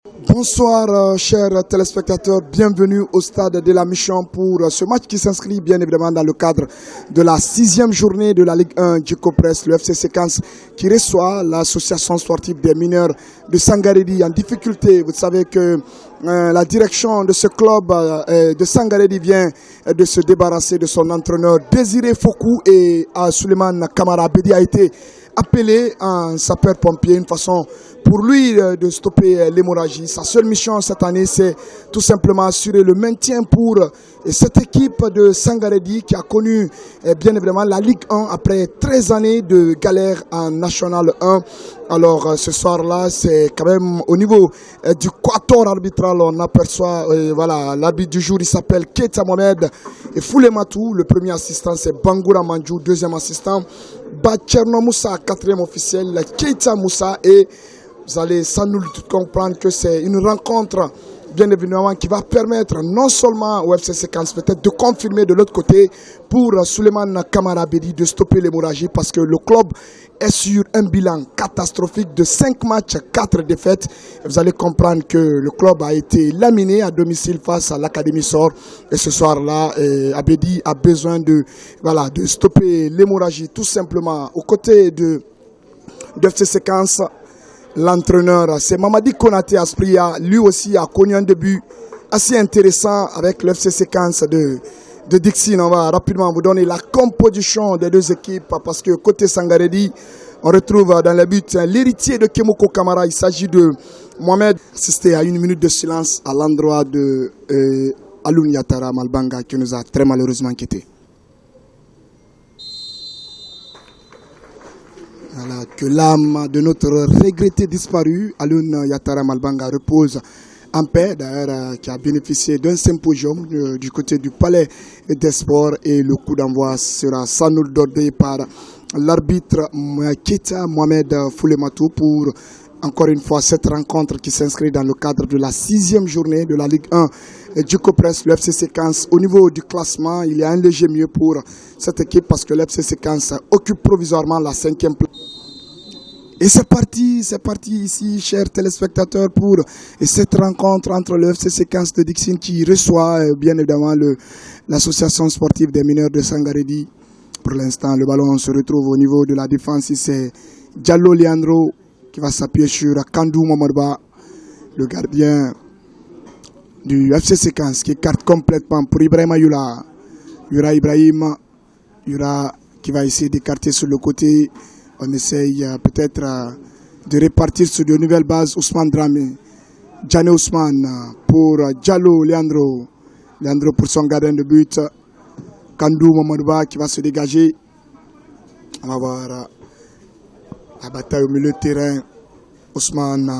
Bonsoir chers téléspectateurs, bienvenue au stade de la Mission pour ce match qui s'inscrit bien évidemment dans le cadre de la 6e journée de la Ligue 1 du Copres, le FC Séquence qui reçoit l'association sportive des mineurs de Sangaredi en difficulté. Vous savez que la direction de ce club de Sangaredi vient de se débarrasser de son entraîneur Désiré Fokou et Suleiman Kamara Bedi a été appelé en sapeur-pompier, une façon pour lui de stopper l'hémorragie. Sa seule mission cette année, c'est tout simplement assurer le maintien pour cette équipe de Sangaredi qui a connu bien évidemment la Ligue 1 après 13 années de galère en National 1. Alors ce soir-là, c'est quand même au niveau du quator arbitral, on aperçoit, voilà, l'arbitre du jour, il s'appelle Keita Mohamed et Foulé Matou. Le premier assistant, c'est Bangoura Mandjou, deuxième assistant, Bacherno Moussa, quatrième officiel, Keita Moussa, et vous allez sans nul doute comprendre que c'est une rencontre bien évidemment qui va permettre non seulement au FC Séquence peut-être de confirmer de l'autre côté pour Suleiman Kamara Bedi de stopper l'hémorragie parce que le club est sur un bilan catastrophique de 5 matchs, 4 défaites. Et vous allez comprendre que le club a été laminé à domicile face à l'Académie Sor. Et ce soir-là, Abedi a besoin de stopper l'hémorragie tout simplement. Aux côtés de FC Séquence, l'entraîneur, c'est Mamadi Konaté Aspria, lui aussi a connu un début assez intéressant avec le FC Séquence de Dixine. On va rapidement vous donner la composition des deux équipes parce que côté Sangaredi, on retrouve dans le but l'héritier de Kemoko Kamara. Il s'agit de Mohamed, assisté à 1 minute de silence à l'endroit de Aloun Yatara Malbanga qui nous a très malheureusement quittés. Voilà, que l'âme de notre regretté disparu, Aloun Yatara Malbanga, repose en paix, d'ailleurs, qui a bénéficié d'un symposium du côté du Palais des Sports, et le coup d'envoi sera sans nul doute par l'arbitre Keita Mohamed Foulé Matou pour encore une fois cette rencontre qui s'inscrit dans le cadre de la 6e journée de la Ligue 1 du Copres. Le FC Séquence, au niveau du classement, il y a un léger mieux pour cette équipe parce que le FC Séquence occupe provisoirement la 5e place. Et c'est parti ici, chers téléspectateurs, pour cette rencontre entre le FC Séquence de Dixine qui reçoit bien évidemment l'association sportive des mineurs de Sangaredi. Pour l'instant, le ballon se retrouve au niveau de la défense. C'est Diallo Leandro qui va s'appuyer sur Kandou Momodba, le gardien du FC Séquence, qui écarte complètement pour Ibrahima Yura. Yura Ibrahim, Yura qui va essayer d'écarter sur le côté. On essaye peut-être de répartir sur de nouvelles bases. Ousmane Dramé, Djane Ousmane pour Diallo Leandro. Leandro pour son gardien de but. Kandou Momodba qui va se dégager. On va voir la bataille au milieu de terrain. Ousmane,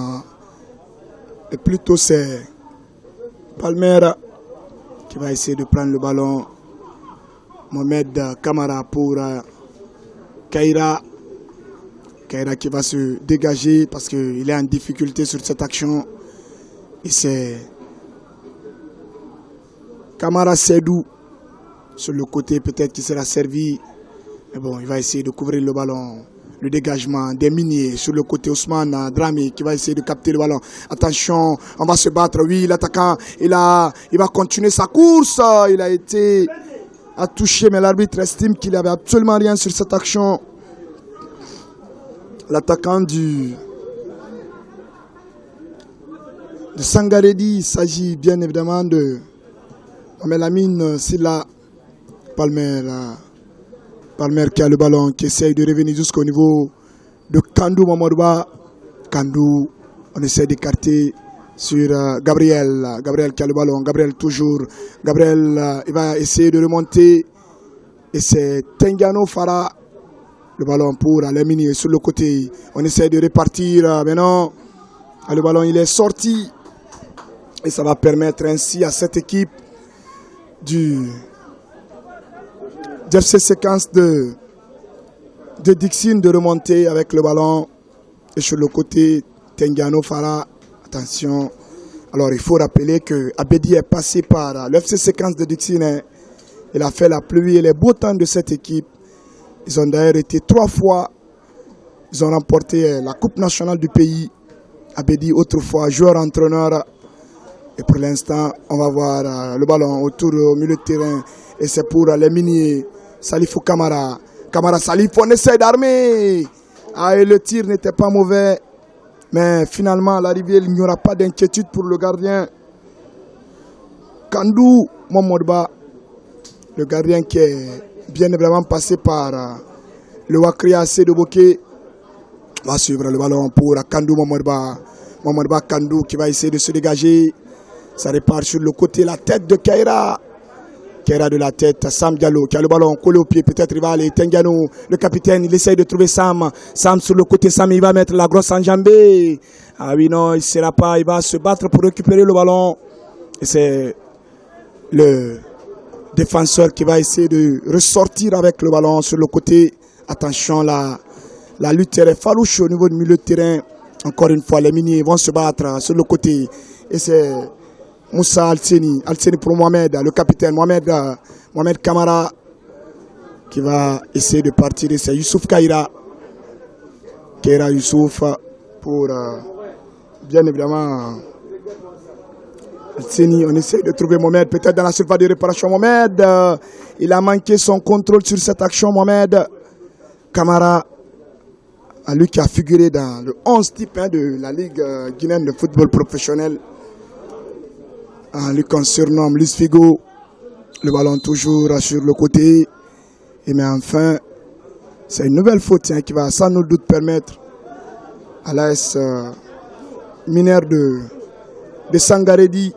et plutôt c'est Palmer qui va essayer de prendre le ballon. Mohamed Kamara pour Kaira. Kaira qui va se dégager parce qu'il est en difficulté sur cette action. Et c'est Kamara Sedou sur le côté peut-être qui sera servi. Mais bon, il va essayer de couvrir le ballon. Le dégagement des miniers sur le côté. Ousmane Dramé qui va essayer de capter le ballon. Attention, on va se battre. Oui, l'attaquant, il va continuer sa course. Il a été touché, mais l'arbitre estime qu'il n'avait absolument rien sur cette action. L'attaquant de Sangaredi, il s'agit bien évidemment de Melamine Silla. Palmer qui a le ballon, qui essaye de revenir jusqu'au niveau de Kandou Momodba. Kandou, on essaie d'écarter sur Gabriel. Gabriel qui a le ballon, Gabriel toujours. Gabriel, il va essayer de remonter. Et c'est Tengano Farah. Le ballon pour Alemini sur le côté. On essaie de répartir. Mais non, le ballon il est sorti. Et ça va permettre ainsi à cette équipe du FC Séquence de Dixine de remonter avec le ballon. Et sur le côté, Tengano Farah. Attention. Alors il faut rappeler que Abedi est passé par le FC Séquence de Dixine. Il a fait la pluie et les beaux temps de cette équipe. Ils ont d'ailleurs été 3 fois. Ils ont remporté la Coupe nationale du pays. Abedi, autrefois joueur-entraîneur. Et pour l'instant, on va voir le ballon autour au milieu de terrain. Et c'est pour les miniers. Salifou Kamara. Kamara Salif, on essaie d'armer. Ah, et le tir n'était pas mauvais. Mais finalement, à l'arrivée, il n'y aura pas d'inquiétude pour le gardien. Kandou Momodba, le gardien qui est bien évidemment passé par le Wakria AC de Bokeh, va suivre le ballon pour Kandou Momodba. Momodba Kandou qui va essayer de se dégager. Ça repart sur le côté, la tête de Kaira. Kaira de la tête, Sam Diallo qui a le ballon collé au pied, peut-être il va aller. Tengiano, le capitaine, il essaye de trouver Sam. Sam sur le côté, Sam il va mettre la grosse enjambée. Ah oui non, il ne sera pas, il va se battre pour récupérer le ballon. Et c'est le défenseur qui va essayer de ressortir avec le ballon sur le côté. Attention, la lutte est farouche au niveau du milieu de terrain. Encore une fois, les miniers vont se battre sur le côté. Et c'est Moussa Altseni pour Mohamed, le capitaine Mohamed Kamara qui va essayer de partir. Et c'est Youssouf Kaira Youssouf pour bien évidemment Altseni. On essaie de trouver Mohamed, peut-être dans la surface de réparation. Mohamed, il a manqué son contrôle sur cette action. Mohamed Kamara, à lui qui a figuré dans le 11 type de la Ligue guinéenne de football professionnel. Lui qu'on surnomme Luis Figo. Le ballon toujours sur le côté. Et mais enfin, c'est une nouvelle faute qui va sans nul doute permettre à l'AS Minière de Sangaredi.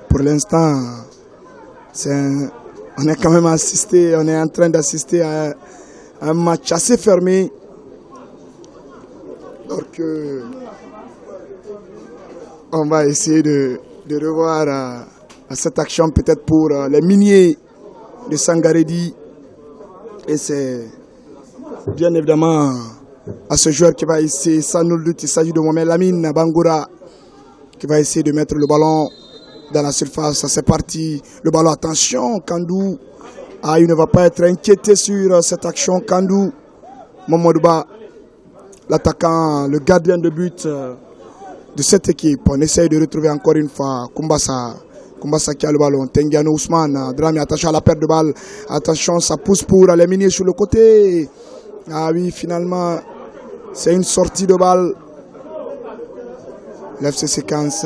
Pour l'instant, on est quand même on est en train d'assister à un match assez fermé. Donc, on va essayer de revoir cette action peut-être pour les miniers de Sangaredi. Et c'est bien évidemment à ce joueur qui va essayer, sans nul doute, il s'agit de Mohamed Lamine Bangoura qui va essayer de mettre le ballon dans la surface. C'est parti, le ballon, attention, Kandou. Ah, il ne va pas être inquiété sur cette action. Kandou, Momodba, l'attaquant, le gardien de but de cette équipe. On essaye de retrouver encore une fois Kumbasa qui a le ballon. Tengiano Ousmane, Drami, attention à la perte de balle. Attention, ça pousse pour les miniers sur le côté. Ah oui, finalement, c'est une sortie de balle. L'FC Séquence,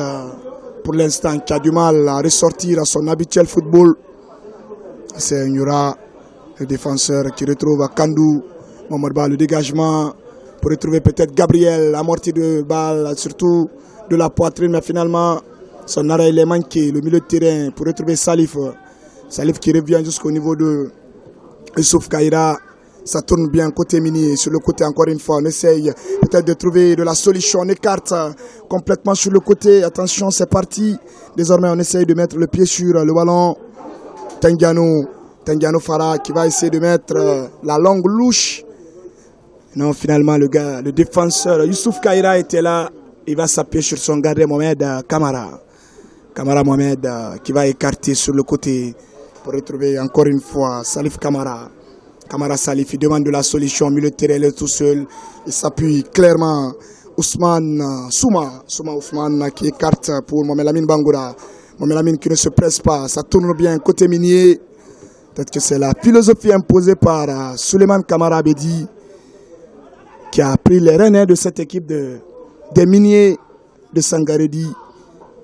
pour l'instant, qui a du mal à ressortir à son habituel football. Il y aura le défenseur qui retrouve Kandou, Momodba, le dégagement pour retrouver peut-être Gabriel, amorti de balle, surtout de la poitrine, mais finalement, son arrêt il est manqué, le milieu de terrain pour retrouver Salif. Salif qui revient jusqu'au niveau de Youssouf Kaira. Ça tourne bien côté mini, sur le côté encore une fois, on essaye peut-être de trouver de la solution, on écarte complètement sur le côté. Attention, c'est parti. Désormais, on essaye de mettre le pied sur le ballon. Tengiano Farah qui va essayer de mettre la longue louche. Non, finalement, le défenseur Youssouf Kaira était là. Il va s'appuyer sur son gardien Mohamed Kamara. Kamara Mohamed qui va écarter sur le côté pour retrouver encore une fois Salif Kamara. Kamara Salif, il demande de la solution. Milieu de terrain, il est tout seul. Il s'appuie clairement. Ousmane Souma Ousmane qui écarte pour Mohamed Lamine Bangoura. Mohamed Lamine qui ne se presse pas. Ça tourne bien côté minier. Peut-être que c'est la philosophie imposée par Souleymane Kamara Abedi qui a pris les rênes de cette équipe des miniers de Sangaredi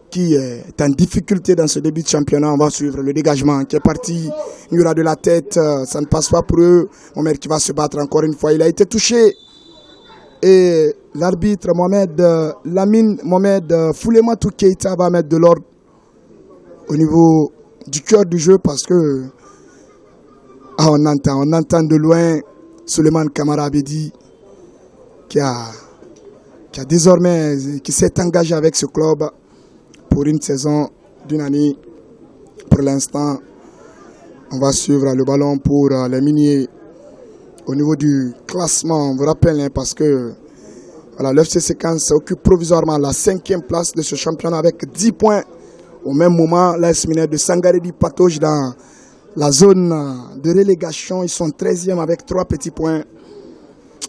qui est en difficulté dans ce début de championnat. On va suivre le dégagement qui est parti. Il y aura de la tête, ça ne passe pas pour eux. Mohamed qui va se battre encore une fois. Il a été touché. Et l'arbitre Mohamed Foulematou Keita va mettre de l'ordre au niveau du cœur du jeu parce que on entend de loin Souleymane Kamara Abedi qui s'est engagé avec ce club pour une saison d'une année. Pour l'instant, on va suivre le ballon pour les miniers au niveau du classement. On vous rappelle parce que voilà, l'FC Séquence occupe provisoirement la 5e place de ce championnat avec 10 points. Au même moment, l'AS Minière de Sangaredi patauge dans la zone de relégation. Ils sont 13e avec 3 petits points.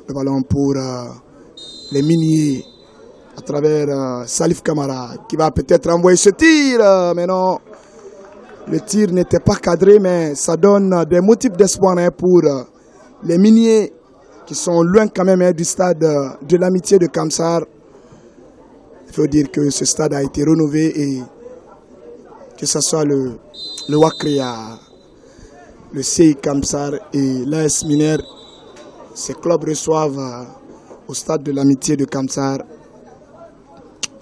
Le ballon pour les miniers à travers Salif Camara qui va peut-être envoyer ce tir, mais non. Le tir n'était pas cadré, mais ça donne des motifs d'espoir pour les miniers qui sont loin quand même du stade de l'amitié de Kamsar. Il faut dire que ce stade a été rénové et que ce soit le Wakria, le CI Kamsar et l'AS Miner, ces clubs reçoivent au stade de l'amitié de Kamsar.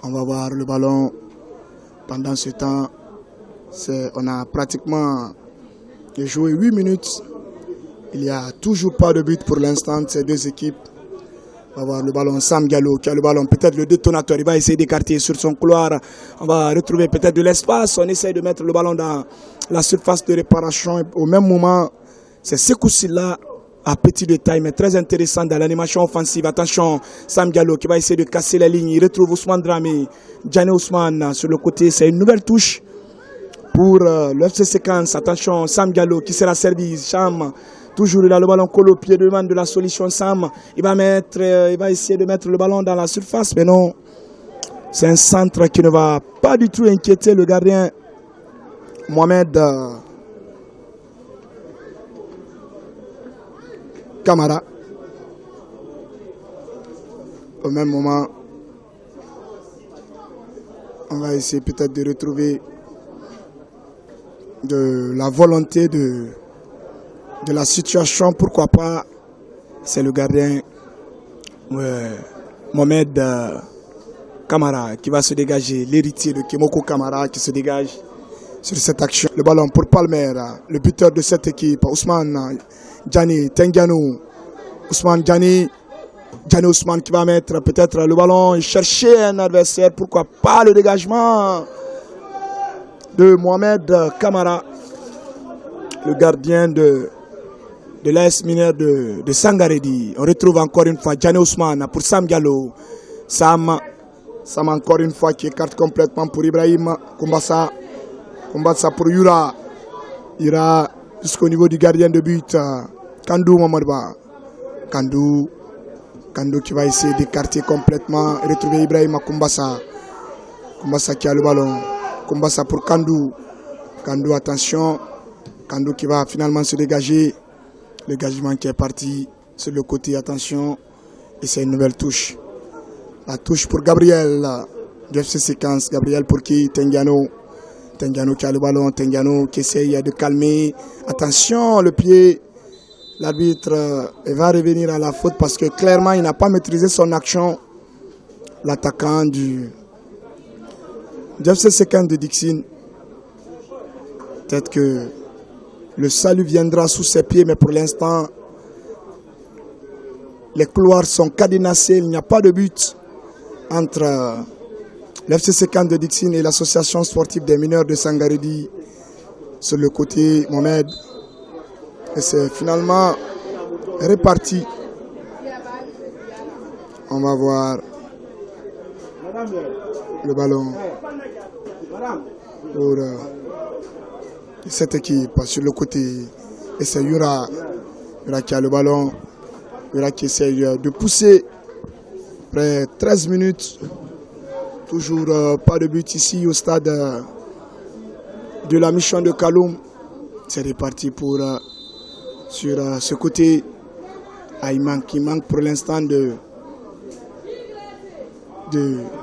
On va voir le ballon pendant ce temps. On a pratiquement joué 8 minutes. Il n'y a toujours pas de but pour l'instant de ces deux équipes. On va voir le ballon, Sam Diallo qui a le ballon, peut-être le détonateur. Il va essayer d'écarter sur son couloir. On va retrouver peut-être de l'espace. On essaie de mettre le ballon dans la surface de réparation. Au même moment, c'est Sekou Silla à petit détail, mais très intéressant dans l'animation offensive. Attention, Sam Diallo qui va essayer de casser la ligne. Il retrouve Ousmane Dramé. Gianni Ousmane sur le côté. C'est une nouvelle touche pour le FC Séquence. Attention, Sam Diallo qui sera servi. Cham, toujours il a le ballon collé au pied de man de la solution. Sam, il va essayer de mettre le ballon dans la surface, mais non. C'est un centre qui ne va pas du tout inquiéter le gardien Mohamed Camara. Au même moment, on va essayer peut-être de retrouver de la volonté de la situation, pourquoi pas. C'est le gardien Mohamed Camara qui va se dégager, l'héritier de Kemoko Camara qui se dégage sur cette action. Le ballon pour Palmer, le buteur de cette équipe, Ousmane Diani Tengiano. Ousmane Diani Ousmane qui va mettre peut-être le ballon et chercher un adversaire, pourquoi pas le dégagement de Mohamed Camara, le gardien de l'AS Miner de Sangaredi. On retrouve encore une fois Gianni Ousmane pour Sam Diallo. Sam encore une fois qui écarte complètement pour Ibrahim Kumbassa. Kumbassa pour Yura. Yura jusqu'au niveau du gardien de but. Kandou Mamadba. Kandou qui va essayer d'écarter complètement. Retrouver Ibrahim Kumbassa. Kumbassa qui a le ballon. Kumbassa pour Kandou. Kandou, attention. Kandou qui va finalement se dégager. Le dégagement qui est parti sur le côté, attention. Et c'est une nouvelle touche. La touche pour Gabriel du FC Séquence. Gabriel pour qui? Tengiano. Tengiano qui a le ballon. Tengiano qui essaye de calmer. Attention, le pied. L'arbitre va revenir à la faute parce que clairement, il n'a pas maîtrisé son action. L'attaquant du FC Séquence de Dixine. Peut-être que le salut viendra sous ses pieds, mais pour l'instant, les couloirs sont cadenassés. Il n'y a pas de but entre l'FC Séquence de Dixine et l'association sportive des mineurs de Sangaredi sur le côté Mohamed. Et c'est finalement réparti. On va voir le ballon pour cette équipe sur le côté. Et c'est Yura qui a le ballon. Yura qui essaie de pousser. Après 13 minutes. Toujours pas de but ici au stade de la mission de Kaloum. C'est reparti pour sur ce côté. Il manque pour l'instant de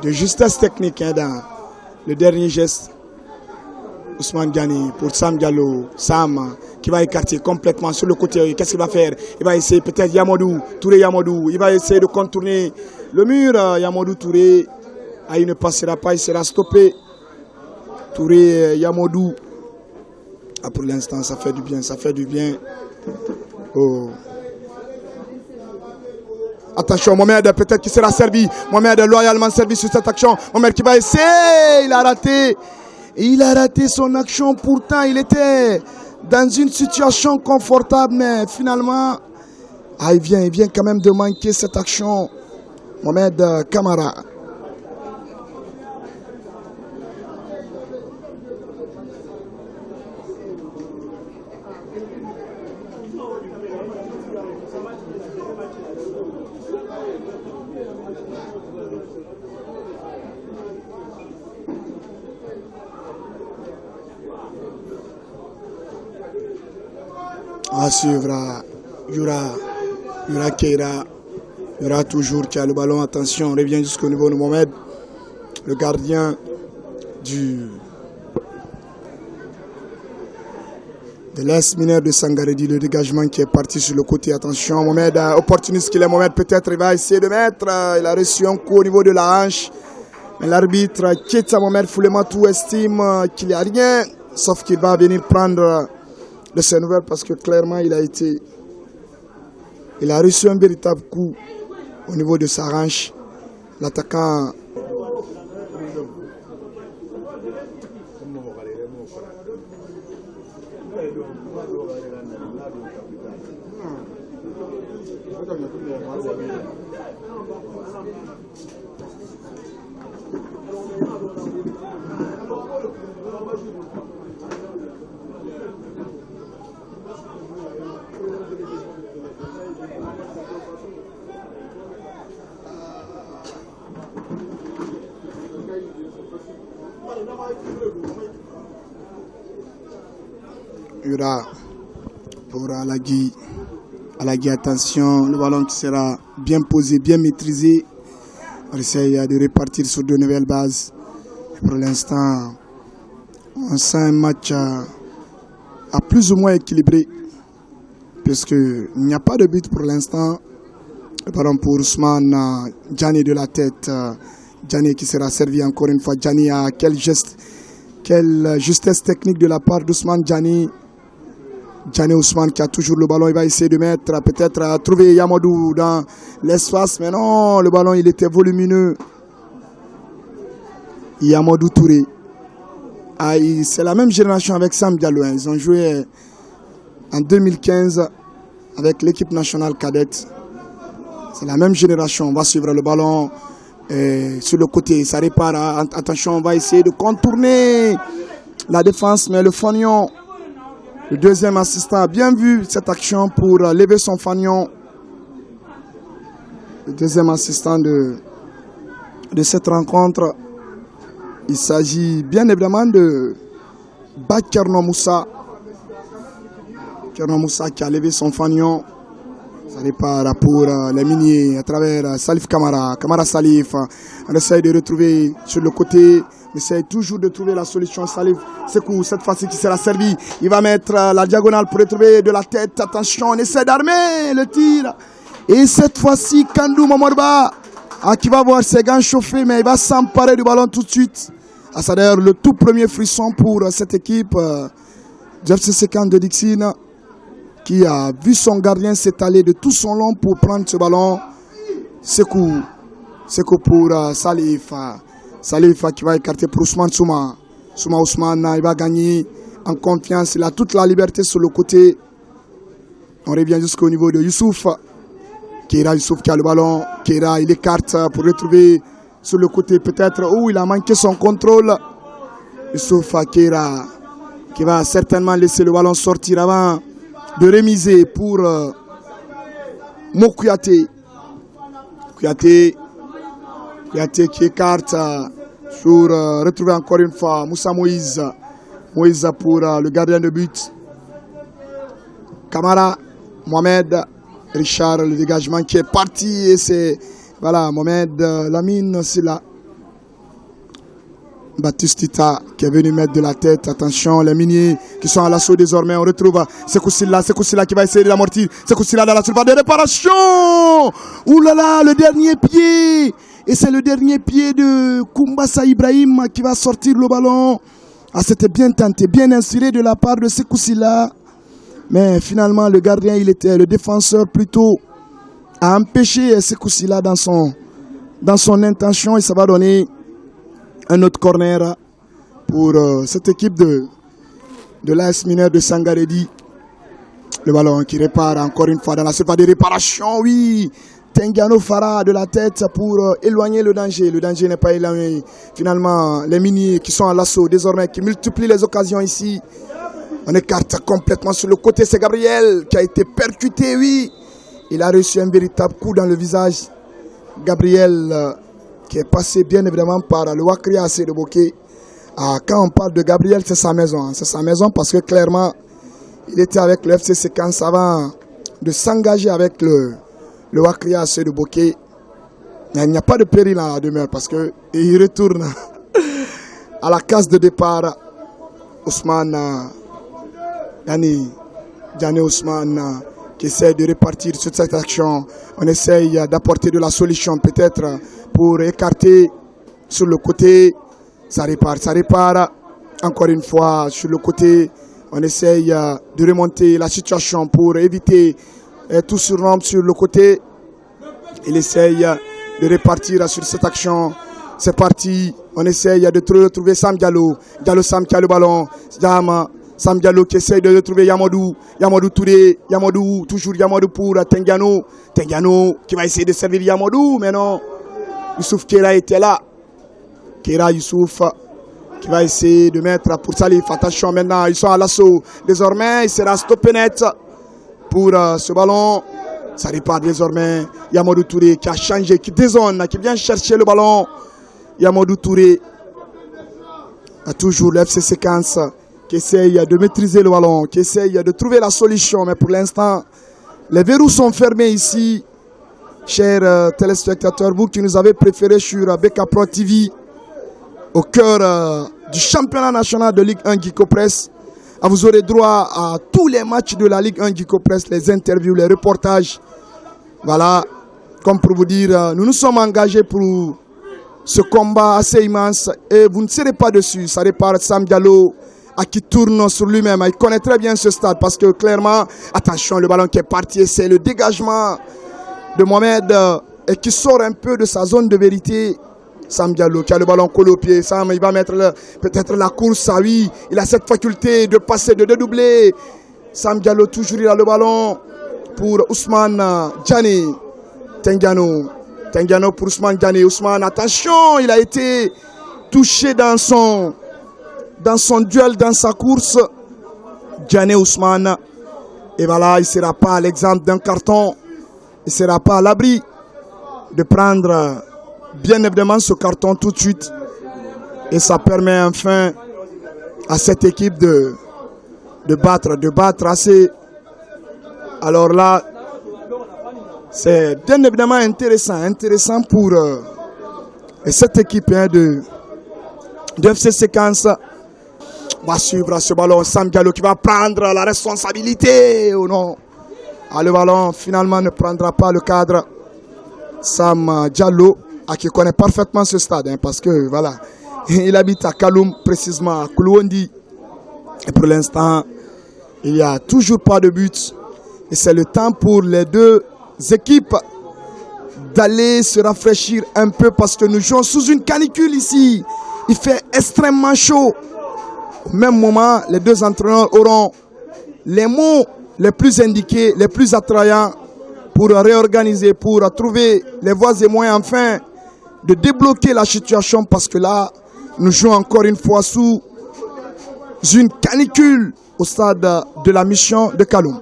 justesse technique dans le dernier geste. Ousmane Diani pour Sam Diallo. Sam qui va écarter complètement sur le côté. Qu'est-ce qu'il va faire? Il va essayer peut-être Touré Yamadou. Il va essayer de contourner le mur. Yamadou Touré. Il ne passera pas, il sera stoppé. Touré Yamadou. Pour l'instant, ça fait du bien. Oh. Attention, Mohamed peut-être qui sera servi. Mohamed loyalement servi sur cette action. Mohamed qui va essayer. Il a raté. Il a raté son action. Pourtant, il était dans une situation confortable. Mais finalement, il vient quand même de manquer cette action. Mohamed Camara. va suivre Yura Keira. Yura toujours qui a le ballon. Attention, on revient jusqu'au niveau de Mohamed, le gardien de l'Est mineur de Sangaredi. Le dégagement qui est parti sur le côté. Attention, Mohamed, opportuniste qu'il est. Mohamed, peut-être il va essayer de mettre. Il a reçu un coup au niveau de la hanche. Mais l'arbitre, Keita Mohamed Foulematou, estime qu'il n'y a rien. Sauf qu'il va venir prendre de ses nouvelles parce que clairement il a reçu un véritable coup au niveau de sa hanche. L'attaquant Yura pour Alagui. Alagui, attention, le ballon qui sera bien posé, bien maîtrisé. On essaye de repartir sur de nouvelles bases. Pour l'instant, on sent un match à plus ou moins équilibré, puisqu'il n'y a pas de but pour l'instant. Le ballon pour Ousmane Djani de la tête. Djani qui sera servi encore une fois. Djani a quel geste, quelle justesse technique de la part d'Ousmane Djani. Djani Ousmane qui a toujours le ballon, il va essayer de mettre, peut-être trouver Yamadou dans l'espace, mais non, le ballon il était volumineux. Yamadou Touré. C'est la même génération avec Sam Diallo. Ils ont joué en 2015 avec l'équipe nationale cadette. C'est la même génération. On va suivre le ballon sur le côté. Ça répare. Attention, on va essayer de contourner la défense, mais le fanion. Le deuxième assistant a bien vu cette action pour lever son fanion. Le deuxième assistant de cette rencontre, il s'agit bien évidemment de Kerno Moussa. Kerno Moussa qui a levé son fanion. Ça répare pour les miniers à travers Salif Kamara. Kamara Salif. On essaye de retrouver sur le côté. On essaye toujours de trouver la solution. Salif Sekou, cette fois-ci qui sera servi. Il va mettre la diagonale pour retrouver de la tête. Attention, on essaie d'armer le tir. Et cette fois-ci, Kandou Momorba, qui va voir ses gants chauffés, mais il va s'emparer du ballon tout de suite. C'est d'ailleurs le tout premier frisson pour cette équipe du FC50 de Dixine, qui a vu son gardien s'étaler de tout son long pour prendre ce ballon. Sekou pour Salif. Salif qui va écarter pour Ousmane Souma. Ousmane, il va gagner en confiance. Il a toute la liberté sur le côté. On revient jusqu'au niveau de Youssouf. Youssouf qui a le ballon. Keira, il écarte pour retrouver sur le côté peut-être où il a manqué son contrôle. Youssouf Keira qui va certainement laisser le ballon sortir avant de remiser pour Mokouyaté. Kouyaté qui écarte sur retrouver encore une fois Moussa Moïse. Moïse pour le gardien de but. Kamara, Mohamed, Richard, le dégagement qui est parti. Et c'est voilà, Mohamed Lamine, c'est là. Baptiste qui est venu mettre de la tête. Attention, les miniers qui sont à l'assaut désormais. On retrouve Sekou Sylla qui va essayer de l'amortir. Sekou Sylla dans la surface de réparation. Ouh là là, le dernier pied. Et c'est le dernier pied de Koumbassa Ibrahim qui va sortir le ballon. C'était bien tenté, bien inspiré de la part de Sekou Sylla. Mais finalement, le gardien, il était le défenseur plutôt, a empêché Sekou Sylla dans son intention. Et ça va donner un autre corner pour cette équipe de l'AS Mineur de Sangaredi. Le ballon qui répare encore une fois dans la surface de réparation. Oui, Tengiano Farah de la tête pour éloigner le danger. Le danger n'est pas éloigné. Finalement, les miniers qui sont à l'assaut désormais, qui multiplient les occasions ici. On écarte complètement sur le côté. C'est Gabriel qui a été percuté. Oui, il a reçu un véritable coup dans le visage. Gabriel qui est passé bien évidemment par le Wakria AC de Bokeh. Quand on parle de Gabriel, c'est sa maison. C'est sa maison parce que clairement, Il était avec le FC Séquence avant de s'engager avec le Wakria de Bokeh. Il n'y a pas de péril en la demeure parce qu'il retourne à la case de départ. Ousmane Diané Ousmane qui essaie de repartir sur cette action. On essaye d'apporter de la solution peut-être pour écarter sur le côté. Ça répare. Encore une fois sur le côté. On essaye de remonter la situation pour éviter tout surnombre sur le côté. Il essaye de repartir sur cette action. C'est parti. On essaye de retrouver Sam Diallo. Sam qui a le ballon. Sam Diallo qui essaye de retrouver Yamadou. Yamadou Touré. Yamadou, toujours Yamadou pour Tengiano. Tengiano qui va essayer de servir Yamadou. Mais non. Youssouf Kera était là. Kera Youssouf qui va essayer de mettre pour Salif. Attention maintenant, ils sont à l'assaut. Désormais, il sera stoppé net pour ce ballon. Ça répare désormais. Yamadou Touré qui a changé, qui dézone, qui vient chercher le ballon. Yamadou Touré a toujours le FC Séquence qui essaye de maîtriser le ballon, qui essaye de trouver la solution. Mais pour l'instant, les verrous sont fermés ici. Chers téléspectateurs, vous qui nous avez préférés sur BK Pro TV, au cœur du championnat national de Ligue 1 Guico Press, vous aurez droit à tous les matchs de la Ligue 1 Guico Press, les interviews, les reportages. Voilà, comme pour vous dire, nous nous sommes engagés pour ce combat assez immense et vous ne serez pas dessus. Ça répare Sam Diallo à qui tourne sur lui-même. Il connaît très bien ce stade parce que clairement, attention, le ballon qui est parti, c'est le dégagement de Mohamed et qui sort un peu de sa zone de vérité. Sam Diallo qui a le ballon collé au pied. Sam, il va mettre peut-être la course. Ah oui, il a cette faculté de passer, de dédoubler. Sam Diallo, toujours il a le ballon pour Ousmane Diané. Tengiano pour Ousmane Diané. Ousmane, attention, il a été touché dans son duel, dans sa course. Diané Ousmane. Et voilà, il ne sera pas à l'exemple d'un carton. Il ne sera pas à l'abri de prendre bien évidemment ce carton tout de suite. Et ça permet enfin à cette équipe de battre assez. Alors là, c'est bien évidemment intéressant pour cette équipe de FC Séquence. Va suivre ce ballon. Sam Diallo qui va prendre la responsabilité ou non. Le ballon finalement ne prendra pas le cadre. Sam Diallo, qui connaît parfaitement ce stade, parce que voilà, il habite à Kaloum, précisément à Koulouondi. Et pour l'instant, il n'y a toujours pas de but. Et c'est le temps pour les deux équipes d'aller se rafraîchir un peu parce que nous jouons sous une canicule ici. Il fait extrêmement chaud. Au même moment, les deux entraîneurs auront les mots les plus indiqués, les plus attrayants pour réorganiser, pour trouver les voies et moyens enfin de débloquer la situation parce que là, nous jouons encore une fois sous une canicule au stade de la mission de Kaloum.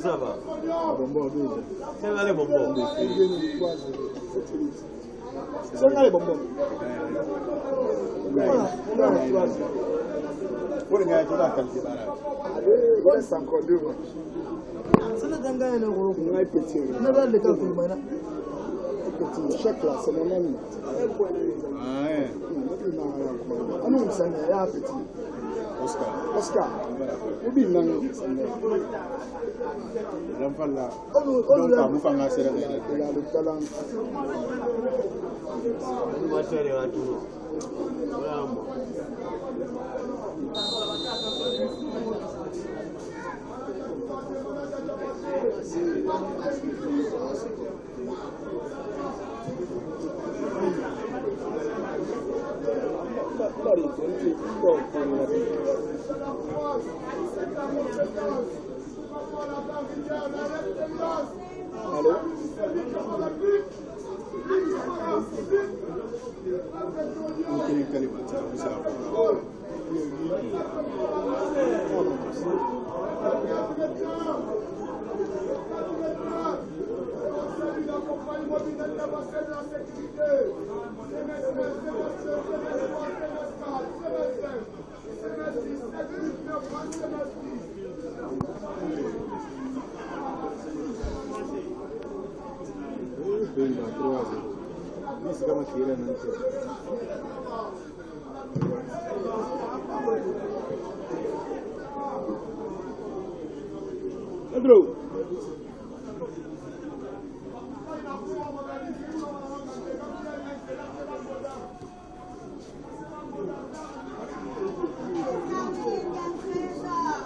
Ça va. C'est là les bonbons. C'est là les bonbons. Pour les gars, tu vas calculer. Il reste encore 2 matchs. C'est le dingue, le gros. On a petit. On a le calcul maintenant. Petit. Chaque classe, c'est mon ami. Ah ouais. Ah non, c'est un petit. Oscar. Obi nang. Lampala. Donc à Moufanga c'est le talent. Allô?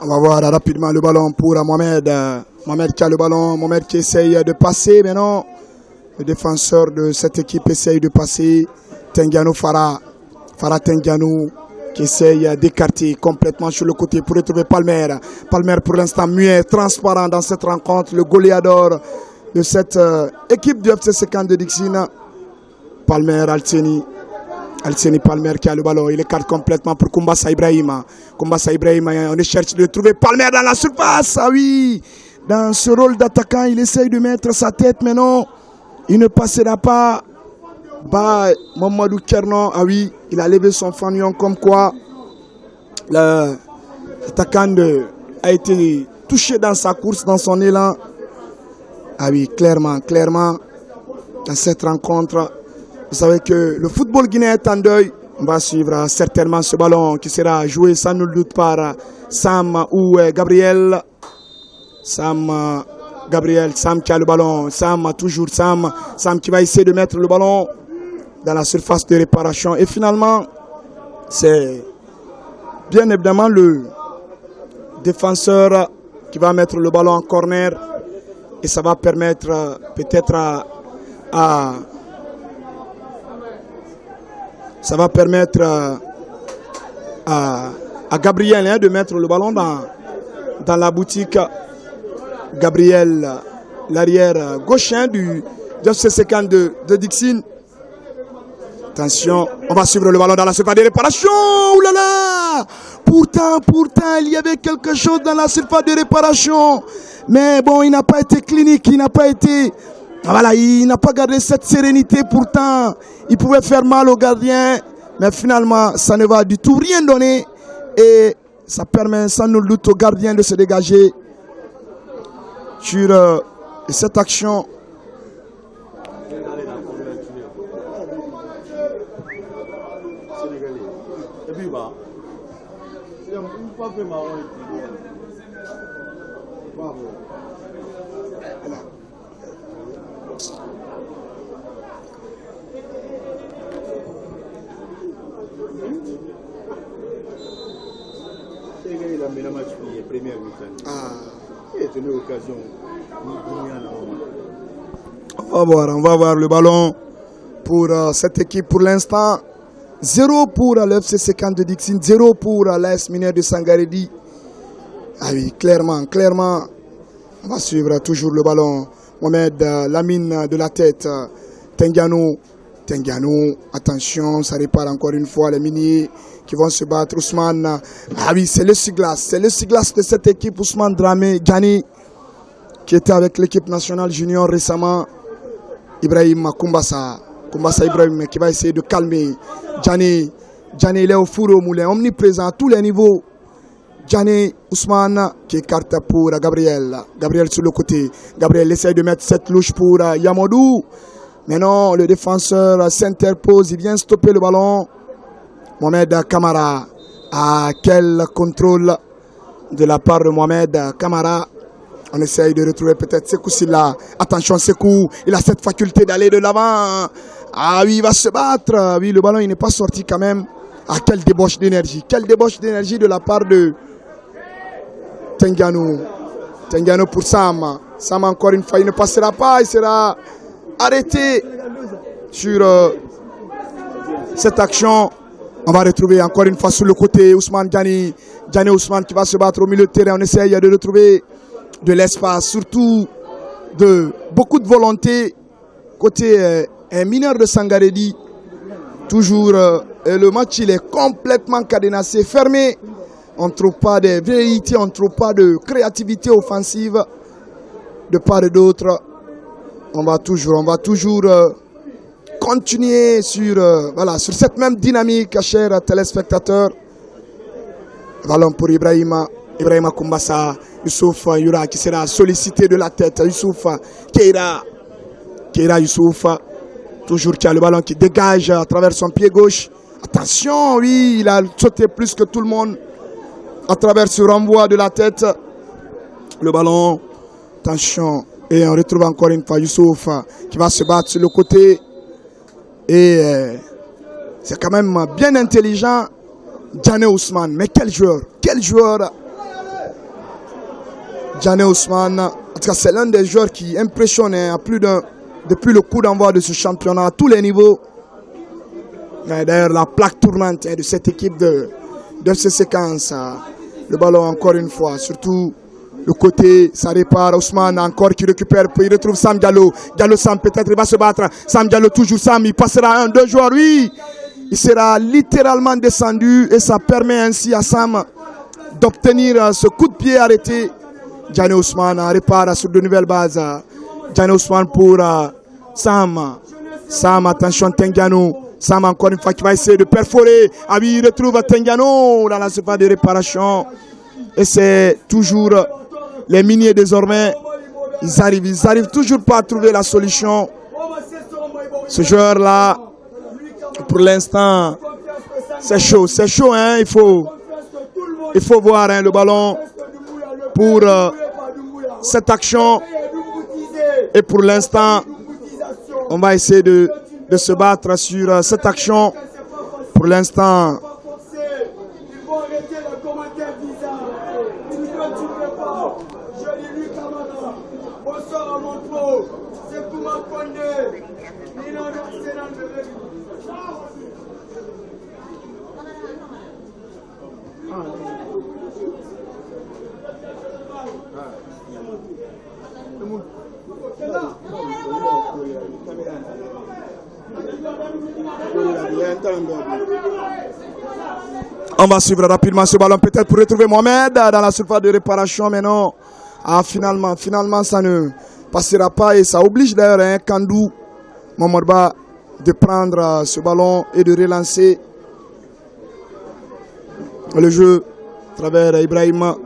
On va voir rapidement le ballon pour Mohamed. Mohamed qui a le ballon, Mohamed qui essaye de passer maintenant. Le défenseur de cette équipe essaye de passer. Tengiano Farah Tengiano qui essaye d'écarter complètement sur le côté pour retrouver Palmer. Palmer pour l'instant muet, transparent dans cette rencontre. Le goléador de cette équipe du FC Sékane de Dixine. Palmer Alceni Palmer qui a le ballon, il écarte complètement pour Koumbassa Ibrahima. Koumbassa Ibrahima, on cherche de trouver Palmer dans la surface. Ah oui, dans ce rôle d'attaquant, il essaye de mettre sa tête, mais non, il ne passera pas. Bah, Mamadou Kernon, ah oui, il a levé son fanion comme quoi l'attaquant a été touché dans sa course, dans son élan. Ah oui, clairement, dans cette rencontre. Vous savez que le football guinéen est en deuil. On va suivre certainement ce ballon qui sera joué sans nul doute par Sam ou Gabriel. Sam qui a le ballon. Sam qui va essayer de mettre le ballon dans la surface de réparation. Et finalement, c'est bien évidemment le défenseur qui va mettre le ballon en corner. Et ça va permettre peut-être à Gabriel de mettre le ballon dans la boutique. Gabriel, l'arrière gauchen du FC Sékane de Dixine. Attention, on va suivre le ballon dans la surface de réparation. Ouh là là! Pourtant, il y avait quelque chose dans la surface de réparation. Mais bon, il n'a pas été clinique, il n'a pas gardé cette sérénité. Pourtant, il pouvait faire mal au gardien. Mais finalement, ça ne va du tout rien donner. Et ça permet sans nul doute au gardien de se dégager sur cette action. On va voir le ballon pour cette équipe pour l'instant. 0 pour le FC Sékane de Dixine, 0 pour l'AS Minière de Sangaredi. Ah oui, clairement. On va suivre toujours le ballon. Mohamed Lamine de la tête. Tengiano, attention, ça répare encore une fois les miniers qui vont se battre. Ousmane, ah oui, c'est le Siglas de cette équipe. Ousmane Dramé Gani qui était avec l'équipe nationale junior récemment. Ibrahim Koumbassa Ibrahim qui va essayer de calmer Djani, il est au four au moulin, omniprésent à tous les niveaux. Djani, Ousmane qui écarte pour Gabriel sur le côté. Gabriel essaie de mettre cette louche pour Yamadou. Mais non, le défenseur s'interpose, il vient stopper le ballon. Mohamed Kamara. Ah, quel contrôle de la part de Mohamed Kamara. On essaye de retrouver peut-être Sekou Silla. Attention Sekou, il a cette faculté d'aller de l'avant. Ah oui, il va se battre. Oui, le ballon il n'est pas sorti quand même. Ah, quelle débauche d'énergie de la part de Tengiano pour Sam. Sam encore une fois, il ne passera pas, il sera arrêté sur cette action. On va retrouver encore une fois sur le côté Ousmane Djani Ousmane qui va se battre au milieu de terrain. On essaye de retrouver de l'espace, surtout de beaucoup de volonté côté un mineur de Sangaredi Toujours, et le match il est complètement cadenassé, fermé. On ne trouve pas de vérité, on ne trouve pas de créativité offensive de part et d'autre. On va toujours continuer sur cette même dynamique, chers téléspectateurs. Ballon pour Ibrahima Koumbassa, Youssouf Yura qui sera sollicité de la tête. Youssouf Keira Youssouf, toujours qui a le ballon qui dégage à travers son pied gauche. Attention, oui, il a sauté plus que tout le monde à travers ce renvoi de la tête. Le ballon, attention, et on retrouve encore une fois Youssouf qui va se battre sur le côté. Et c'est quand même bien intelligent. Djane Ousmane, mais quel joueur Djane Ousmane, en tout cas c'est l'un des joueurs qui impressionne depuis le coup d'envoi de ce championnat à tous les niveaux. D'ailleurs la plaque tournante de cette équipe de ces séquences. Le ballon encore une fois, surtout le côté, ça répare. Ousmane encore qui récupère, puis il retrouve Sam Diallo. Sam peut-être il va se battre. Sam Diallo toujours Sam, il passera 1-2 joueurs, oui. Il sera littéralement descendu et ça permet ainsi à Sam d'obtenir ce coup de pied arrêté. Djane Ousmane répare sur de nouvelles bases. Djane Ousmane pour Sam. Sam, attention Tengiano. Sam encore une fois qui va essayer de perforer. Ah oui, il retrouve Tengiano dans la surface de réparation. Et c'est toujours les miniers désormais. Ils arrivent toujours pas à trouver la solution. Ce joueur-là, pour l'instant, c'est chaud, hein. Il faut voir hein, le ballon pour cette action. Et pour l'instant, on va essayer de se battre sur cette action. Pour l'instant, on va suivre rapidement ce ballon peut-être pour retrouver Mohamed dans la surface de réparation, mais non. Finalement ça ne passera pas et ça oblige d'ailleurs hein, Kandou Momorba de prendre ce ballon et de relancer le jeu à travers Ibrahima,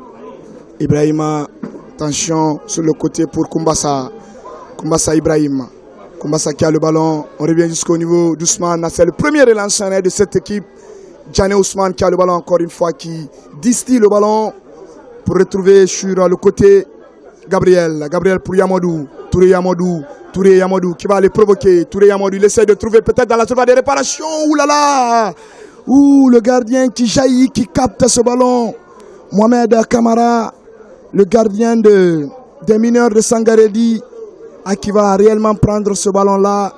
attention sur le côté pour Koumbassa Ibrahima. Koumbassa qui a le ballon, on revient jusqu'au niveau d'Ousmane. C'est le premier relanceur de cette équipe. Djane Ousmane qui a le ballon encore une fois, qui distille le ballon pour retrouver sur le côté Gabriel pour Yamadou. Touré Yamadou qui va aller provoquer. Touré Yamadou, il essaie de trouver peut-être dans la surface de réparation. Ouh là là! Ouh, le gardien qui jaillit, qui capte ce ballon. Mohamed Kamara, le gardien des mineurs de Sangaredi, qui va réellement prendre ce ballon-là.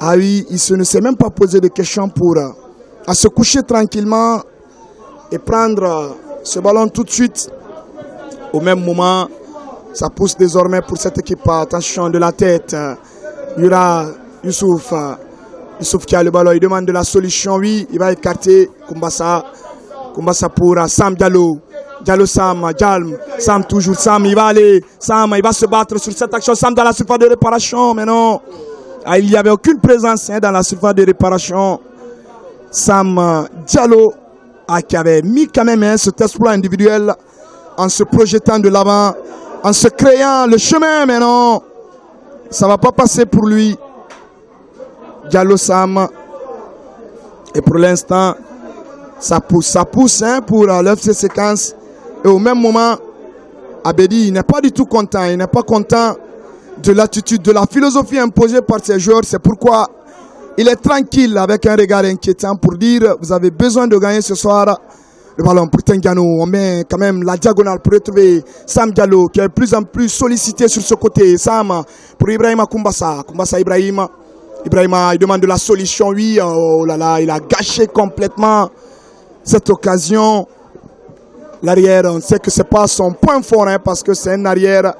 Ah oui, il ne s'est même pas posé de questions pour se coucher tranquillement et prendre ce ballon tout de suite. Au même moment, ça pousse désormais pour cette équipe. Attention de la tête. Yura Youssouf qui a le ballon, il demande de la solution. Oui, il va écarter Koumbassa pour Sam Diallo. Sam toujours, il va aller. Sam, il va se battre sur cette action. Sam dans la surface de réparation, mais non. Il n'y avait aucune présence dans la surface de réparation. Sam Diallo qui avait mis quand même cet exploit individuel en se projetant de l'avant, en se créant le chemin, mais non, ça ne va pas passer pour lui. Diallo Sam, et pour l'instant, ça pousse pour l'FC Séquence. Et au même moment, Abedi n'est pas du tout content, il n'est pas content de l'attitude, de la philosophie imposée par ses joueurs. C'est pourquoi il est tranquille avec un regard inquiétant pour dire vous avez besoin de gagner ce soir. Le ballon pour Tengiano, on met quand même la diagonale pour retrouver Sam Diallo qui est de plus en plus sollicité sur ce côté. Sam pour Ibrahima Koumbassa Ibrahima, il demande de la solution. Oui, oh là là, il a gâché complètement cette occasion. L'arrière, on sait que ce n'est pas son point fort hein, parce que c'est un arrière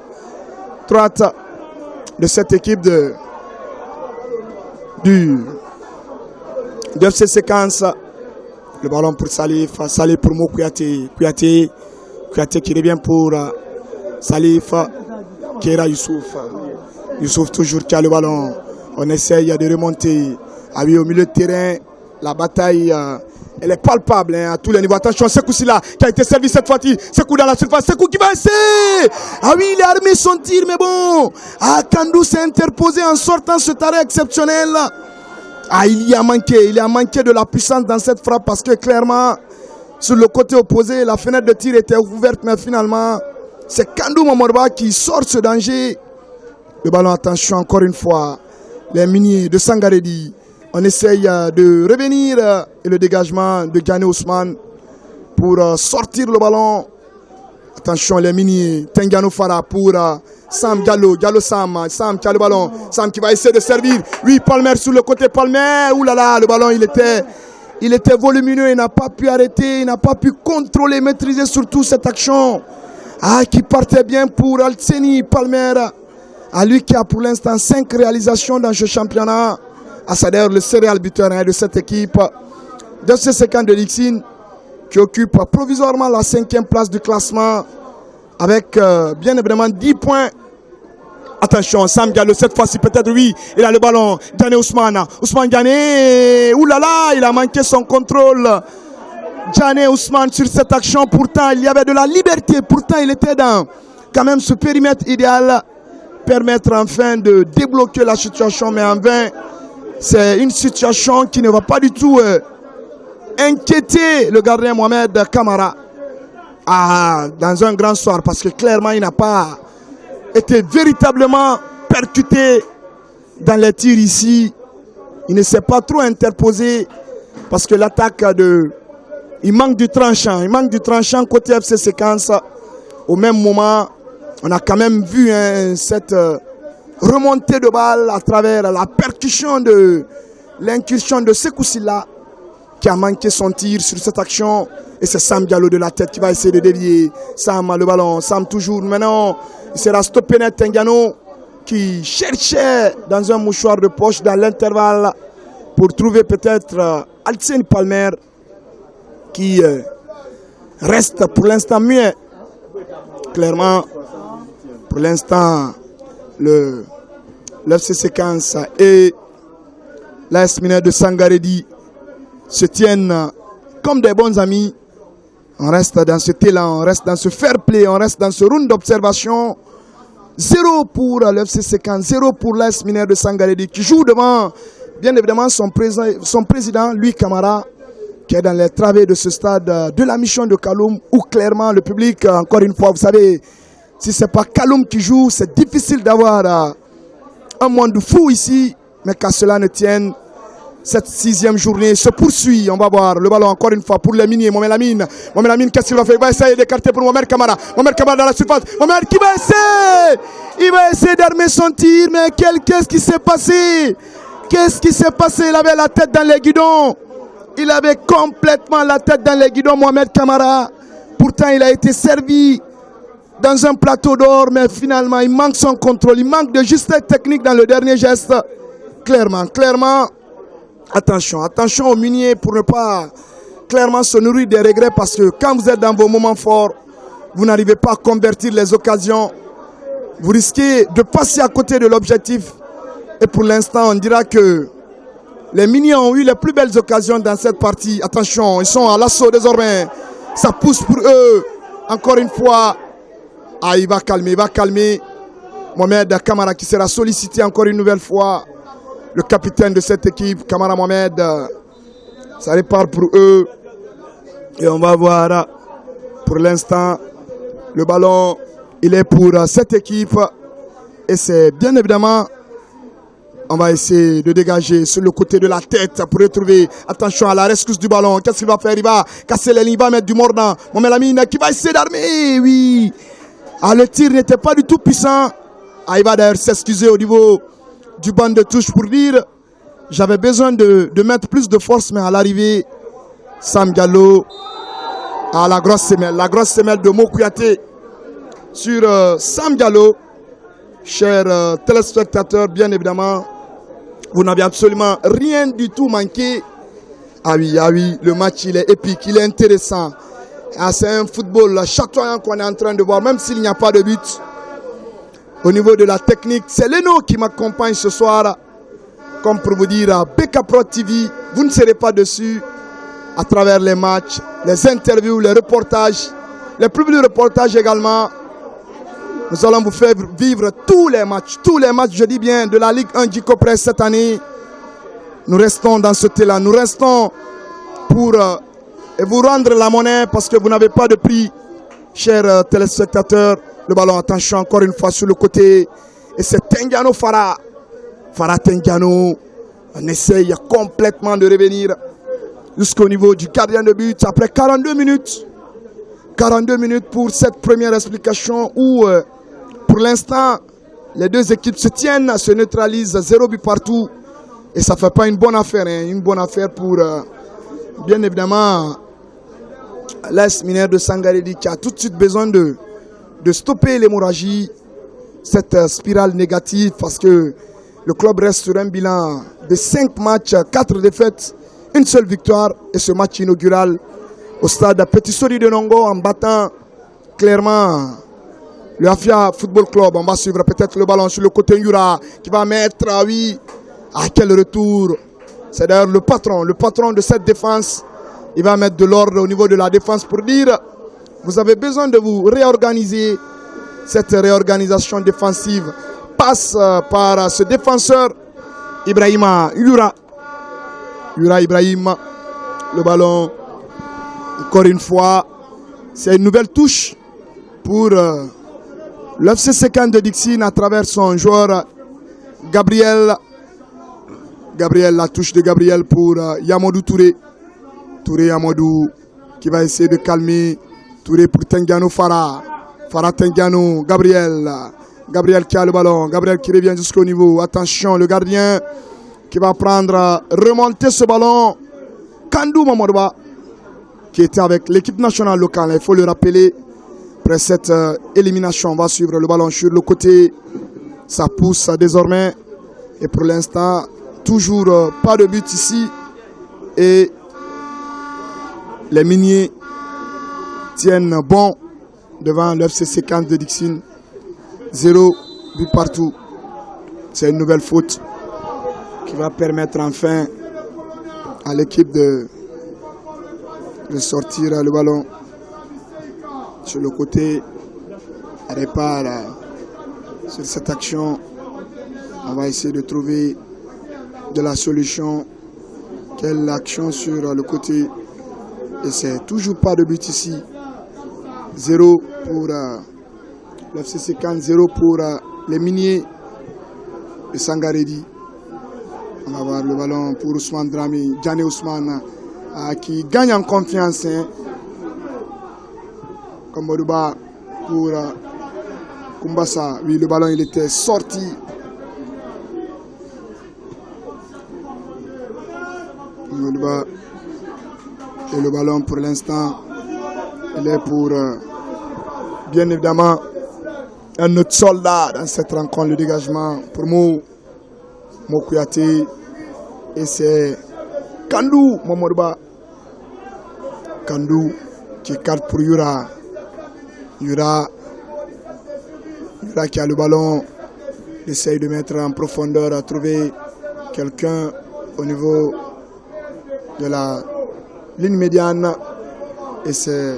droite de cette équipe du de FC Séquence. Le ballon pour Salif. Salif pour Mo Kouyaté. Kouyaté qui revient pour Salif. Kera Youssouf. Youssouf toujours qui a le ballon. On essaye de remonter. Ah oui, au milieu de terrain, la bataille, elle est palpable à tous les niveaux. Attention, Sekou Silla qui a été servi cette fois-ci. Sekou dans la surface. Sekou qui va essayer. Ah oui, il a armé son tir, mais bon. Ah, Kandou s'est interposé en sortant ce arrêt exceptionnel. Ah, il a manqué de la puissance dans cette frappe parce que clairement, sur le côté opposé, la fenêtre de tir était ouverte, mais finalement, c'est Kandou Momorba qui sort ce danger. Le ballon, attention, encore une fois, les miniers de Sangaredi. On essaye de revenir et le dégagement de Gane Ousmane pour sortir le ballon. Attention, les miniers, Tengano Fara pour Sam Diallo, Sam qui a le ballon, Sam qui va essayer de servir. Oui, Palmer sur le côté, Palmer, oulala, le ballon il était volumineux, il n'a pas pu arrêter, il n'a pas pu contrôler, maîtriser surtout cette action. Ah, qui partait bien pour Altseni Palmer, à lui qui a pour l'instant 5 réalisations dans ce championnat. Ah, c'est d'ailleurs le céréal buteur de cette équipe de ce séquence de Lixin qui occupe provisoirement la 5e place du classement avec bien évidemment 10 points. Attention, Sam Diallo cette fois-ci peut-être oui, il a le ballon. Gane Ousmane Gane, oulala, il a manqué son contrôle. Gane Ousmane sur cette action, pourtant il y avait de la liberté, pourtant il était dans quand même ce périmètre idéal, permettre enfin de débloquer la situation, mais en vain. C'est une situation qui ne va pas du tout inquiéter le gardien Mohamed Kamara dans un grand soir parce que clairement il n'a pas été véritablement percuté dans les tirs ici. Il ne s'est pas trop interposé parce que l'attaque il manque du tranchant côté FC Séquence. Au même moment, on a quand même vu cette remontée de balle à travers la percussion de l'incursion de Sekou Silla qui a manqué son tir sur cette action. Et c'est Sam Diallo de la tête qui va essayer de dévier. Sam a le ballon, Sam toujours. Maintenant, il sera stoppé net Tengano qui cherchait dans un mouchoir de poche dans l'intervalle pour trouver peut-être Altseni Palmer qui reste pour l'instant muet. Clairement, pour l'instant, le FC Séquence et l'AS Minière de Sangaredi se tiennent comme des bons amis. On reste dans ce élan, on reste dans ce fair play, on reste dans ce round d'observation. 0 pour l'FC Séquence, 0 pour l'AS Minière de Sangaredi qui joue devant, bien évidemment, son président, Louis Camara, qui est dans les travées de ce stade de la mission de Kaloum, où clairement le public, encore une fois, vous savez, si ce n'est pas Kaloum qui joue, c'est difficile d'avoir un monde fou ici, mais qu'à cela ne tienne, cette 6e journée se poursuit. On va voir le ballon encore une fois pour les miniers. Mohamed Lamine, qu'est-ce qu'il va faire? Il va essayer d'écarter pour Mohamed Kamara. Mohamed Kamara dans la surface. Mohamed qui va essayer. Il va essayer d'armer son tir, mais qu'est-ce qui s'est passé? Qu'est-ce qui s'est passé? Il avait la tête dans les guidons. Il avait complètement la tête dans les guidons, Mohamed Kamara. Pourtant, il a été servi dans un plateau d'or, mais finalement, il manque son contrôle. Il manque de justesse technique dans le dernier geste. Clairement, attention aux miniers pour ne pas clairement se nourrir des regrets parce que quand vous êtes dans vos moments forts, vous n'arrivez pas à convertir les occasions. Vous risquez de passer à côté de l'objectif. Et pour l'instant, on dira que les miniers ont eu les plus belles occasions dans cette partie. Attention, ils sont à l'assaut désormais. Ça pousse pour eux. Encore une fois. Ah, il va calmer. Mohamed Kamara qui sera sollicité encore une nouvelle fois. Le capitaine de cette équipe, Kamara Mohamed. Ça repart pour eux. Et on va voir pour l'instant le ballon. Il est pour cette équipe. Et c'est bien évidemment, on va essayer de dégager sur le côté de la tête pour retrouver. Attention à la rescousse du ballon. Qu'est-ce qu'il va faire? Il va casser les lignes, il va mettre du mordant. Mohamed Lamine qui va essayer d'armer. Oui. Ah, le tir n'était pas du tout puissant. Ah, il va d'ailleurs s'excuser au niveau du banc de touche pour dire j'avais besoin de mettre plus de force, mais à l'arrivée, Sam Diallo à la grosse semelle de Mo Kouyaté sur Sam Diallo. Chers téléspectateurs, bien évidemment, vous n'avez absolument rien du tout manqué. Ah oui, le match il est épique, il est intéressant. Ah, c'est un football chatoyant qu'on est en train de voir, même s'il n'y a pas de but. Au niveau de la technique, c'est Leno qui m'accompagne ce soir. Comme pour vous dire, BK Pro TV, vous ne serez pas dessus à travers les matchs, les interviews, les reportages, les publics reportages également. Nous allons vous faire vivre tous les matchs, je dis bien, de la Ligue 1 Djiko Press cette année. Nous restons dans ce thé-là, nous restons pour vous rendre la monnaie parce que vous n'avez pas de prix, chers téléspectateurs. Le ballon, attention encore une fois sur le côté. Et c'est Tengiano Farah. Farah Tengiano. On essaye complètement de revenir jusqu'au niveau du gardien de but. Après 42 minutes. 42 minutes pour cette première explication où, pour l'instant, les deux équipes se tiennent, se neutralisent, 0 but partout. Et ça ne fait pas une bonne affaire. Une bonne affaire pour, bien évidemment, l'AS Minaire de Sangaredi qui a tout de suite besoin de stopper l'hémorragie, cette spirale négative, parce que le club reste sur un bilan de 5 matchs, 4 défaites, une seule victoire. Et ce match inaugural au stade Petit Sori de Nongo en battant clairement le Afia Football Club. On va suivre peut-être le ballon sur le côté Yura qui va mettre, oui, à quel retour. C'est d'ailleurs le patron de cette défense. Il va mettre de l'ordre au niveau de la défense pour dire: vous avez besoin de vous réorganiser. Cette réorganisation défensive passe par ce défenseur Ibrahima Yura Ibrahim. Le ballon, encore une fois, c'est une nouvelle touche pour l'FC Sékane de Dixine à travers son joueur Gabriel. La touche de Gabriel pour Yamadou Touré. Yamadou qui va essayer de calmer. Touré pour Tengiano Farah. Farah Tengiano, Gabriel qui a le ballon. Gabriel qui revient jusqu'au niveau. Attention, le gardien qui va remonter ce ballon. Kandou Mamadouba qui était avec l'équipe nationale locale. Il faut le rappeler. Après cette élimination, on va suivre le ballon sur le côté. Ça pousse désormais. Et pour l'instant, toujours pas de but ici. Et les miniers tiennent bon devant l'FC Sékane de Dixine. 0 but partout. C'est une nouvelle faute qui va permettre enfin à l'équipe de sortir le ballon sur le côté. Répare sur cette action. On va essayer de trouver de la solution. Quelle action sur le côté? Et c'est toujours pas de but ici. 0 pour l'FC Sékane, 0 pour les miniers de Sangaredi. On va voir le ballon pour Ousmane Drami, Djane Ousmane, qui gagne en confiance. Comme Modouba pour Kumbasa. Oui, le ballon il était sorti. Modouba. Et le ballon pour l'instant, il est pour, bien évidemment, un autre soldat dans cette rencontre, le dégagement pour Mokouyaté. Et c'est Kandou Momodba. Kandou qui écarte pour Yura. Yura qui a le ballon. Il essaye de mettre en profondeur, à trouver quelqu'un au niveau de la ligne médiane. Et c'est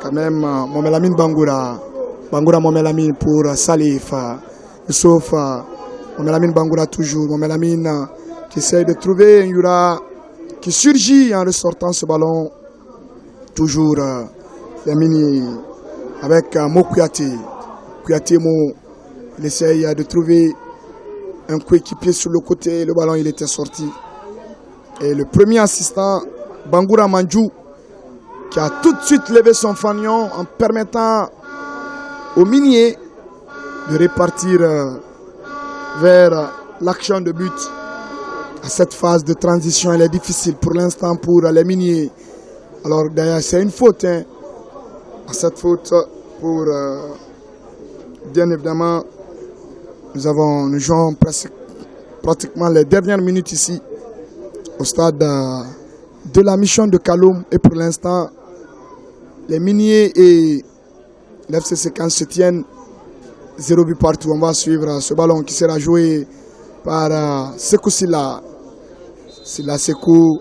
quand même Momelamine Bangoura Momelamine pour Salif. Sauf Momelamine Bangoura toujours. Momelamine qui essaie de trouver un Yura qui surgit en ressortant ce ballon. Toujours Yamini avec Mokouyaté. Kouyaté il essaye de trouver un coéquipier sur le côté. Le ballon il était sorti. Et le premier assistant, Bangoura Mandjou, qui a tout de suite levé son fanion en permettant aux miniers de repartir vers l'action de but. À cette phase de transition, elle est difficile pour l'instant pour les miniers. Alors d'ailleurs, c'est une faute. À cette faute, pour bien évidemment, nous jouons pratiquement les dernières minutes ici au stade de la mission de Kaloum. Et pour l'instant, les miniers et l'FC Séquence se tiennent 0 but partout. On va suivre ce ballon qui sera joué par Sekou Silla. Silla Sekou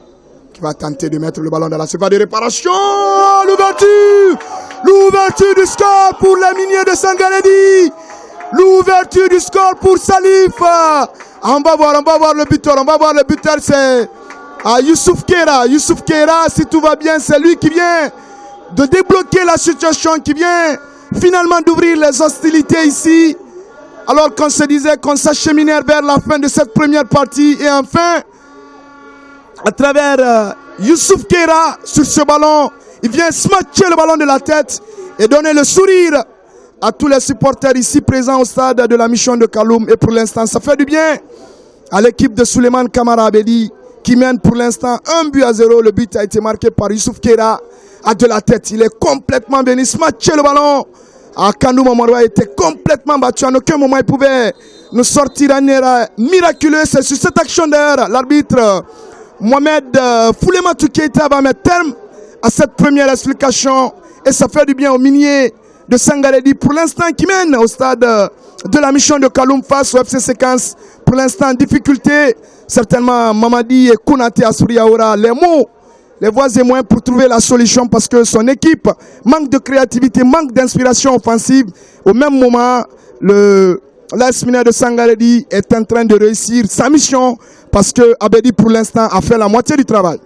qui va tenter de mettre le ballon dans la surface de réparation. L'ouverture du score pour les miniers de Sangaredi. L'ouverture du score pour Salif. On va voir le buteur, c'est Youssouf Keira. Youssouf Keira, si tout va bien, c'est lui qui vient de débloquer la situation, qui vient finalement d'ouvrir les hostilités ici. Alors qu'on se disait qu'on s'acheminait vers la fin de cette première partie. Et enfin, à travers Youssouf Keira, sur ce ballon, il vient smatcher le ballon de la tête et donner le sourire à tous les supporters ici présents au stade de la mission de Kaloum. Et pour l'instant, ça fait du bien à l'équipe de Souleymane Kamara Abedi qui mène pour l'instant 1-0. Le but a été marqué par Youssouf Keira à de la tête. Il est complètement venu smatcher le ballon. Kandou Mamadou était complètement battu. En aucun moment il pouvait nous sortir un erreur miraculeux. C'est sur cette action d'ailleurs l'arbitre Mohamed Foulematou Keita va mettre terme à cette première explication. Et ça fait du bien aux miniers de Sangaredi pour l'instant qui mène au stade de la mission de Kaloum face au FC Séquence. Pour l'instant, difficulté. Certainement, Mamadi et Kounaté Assouri aura les mots, les voies et moyens pour trouver la solution parce que son équipe manque de créativité, manque d'inspiration offensive. Au même moment, l'AS Minier de Sangaredi est en train de réussir sa mission parce que Abedi, pour l'instant, a fait la moitié du travail.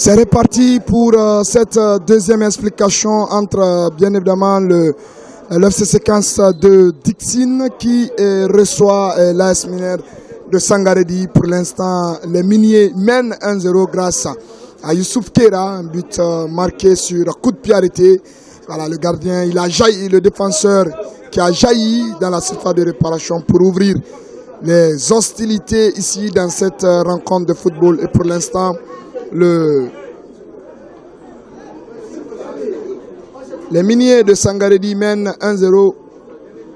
C'est reparti pour cette deuxième explication entre bien évidemment l'FC Séquence de Dixine qui reçoit l'AS Minier de Sangaredi. Pour l'instant, les miniers mènent 1-0 grâce à Youssouf Keira, un but marqué sur coup de pied arrêté. Voilà, le gardien, il a jailli, le défenseur qui a jailli dans la surface de réparation pour ouvrir les hostilités ici dans cette rencontre de football. Et pour l'instant, les miniers de Sangaredi mènent 1-0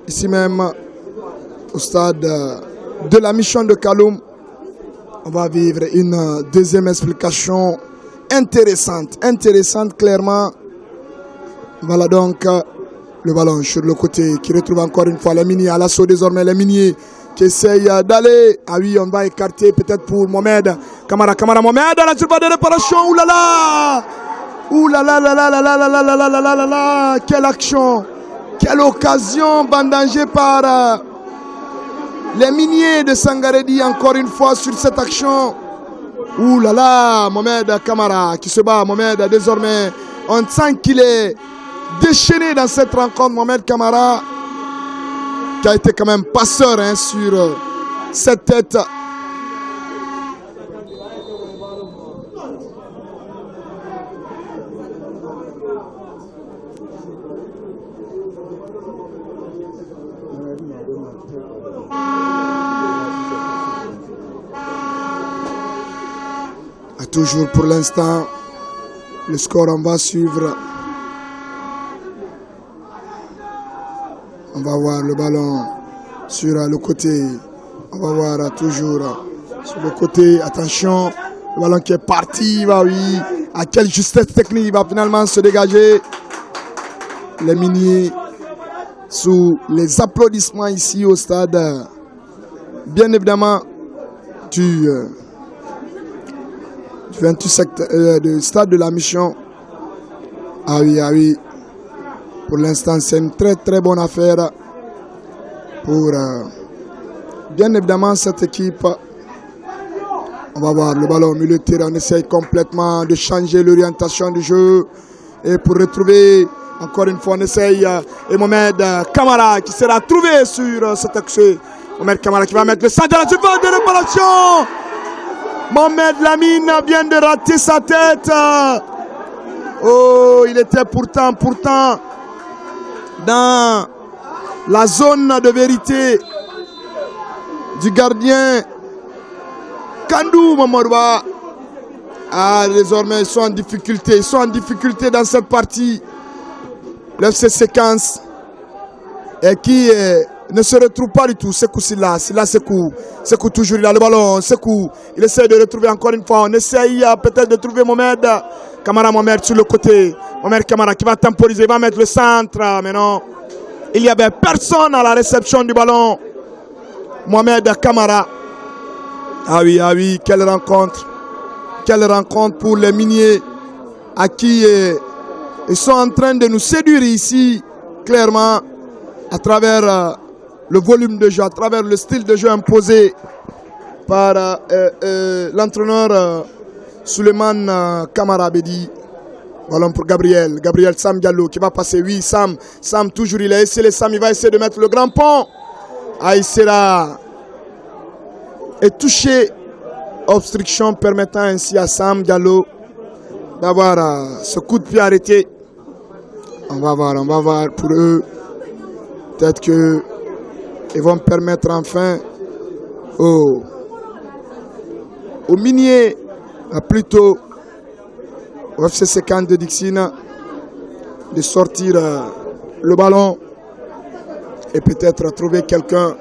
ici même au stade de la mission de Kaloum. On va vivre une deuxième explication intéressante clairement. Voilà donc le ballon sur le côté qui retrouve encore une fois les miniers à l'assaut désormais. Les miniers qui essaye d'aller. Ah oui, on va écarter peut-être pour Mohamed. Kamara Mohamed à la surface de réparation. Ouh là là. Ouh là là là là là là là là là là là là là. Quelle action. Quelle occasion bandagée par les miniers de Sangaredi encore une fois sur cette action. Ouh là là. Mohamed Kamara qui se bat. Mohamed désormais, on sent qu'il est déchaîné dans cette rencontre. Mohamed Kamara qui a été quand même passeur sur cette tête. Toujours pour l'instant, le score on va suivre. On va voir le ballon sur le côté. On va voir toujours sur le côté. Attention, le ballon qui est parti. Bah oui, à quelle justesse technique il va finalement se dégager. Les miniers sous les applaudissements ici au stade. Bien évidemment, du 28 stade de la mission. Ah oui. Pour l'instant, c'est une très très bonne affaire pour bien évidemment cette équipe. On va voir le ballon au milieu de terrain. On essaye complètement de changer l'orientation du jeu. Et pour retrouver, encore une fois, on essaye. Et Mohamed Kamara qui sera trouvé sur cet accès. Mohamed Kamara qui va mettre le centre de la surface de réparation. Mohamed Lamine vient de rater sa tête. Oh, il était pourtant dans la zone de vérité. du gardien Kandou Momorba. Ah, désormais, ils sont en difficulté. Ils sont en difficulté dans cette partie. Le FC Séquence. Et qui ne se retrouve pas du tout. Sekou Silla. Silla Sekou. Sekou toujours, il a le ballon. Sekou, il essaie de retrouver encore une fois. On essaye peut-être de trouver Mohamed. Kamara Mohamed sur le côté. Mohamed Kamara qui va temporiser. Il va mettre le centre. Mais non. Il n'y avait personne à la réception du ballon. Mohamed Kamara. Ah oui, quelle rencontre. Quelle rencontre pour les miniers à qui ils sont en train de nous séduire ici, clairement, à travers le volume de jeu, à travers le style de jeu imposé par l'entraîneur Souleymane Kamara Bedi. Ballon pour Gabriel. Gabriel Sam Diallo qui va passer. Oui, Sam toujours, il a essayé. Sam, il va essayer de mettre le grand pont. Ah, il sera touché. Obstruction permettant ainsi à Sam Diallo d'avoir ce coup de pied arrêté. On va voir pour eux. Peut-être qu'ils vont permettre enfin aux miniers, plutôt au FC Séquence de Dixina, de sortir le ballon et peut-être trouver quelqu'un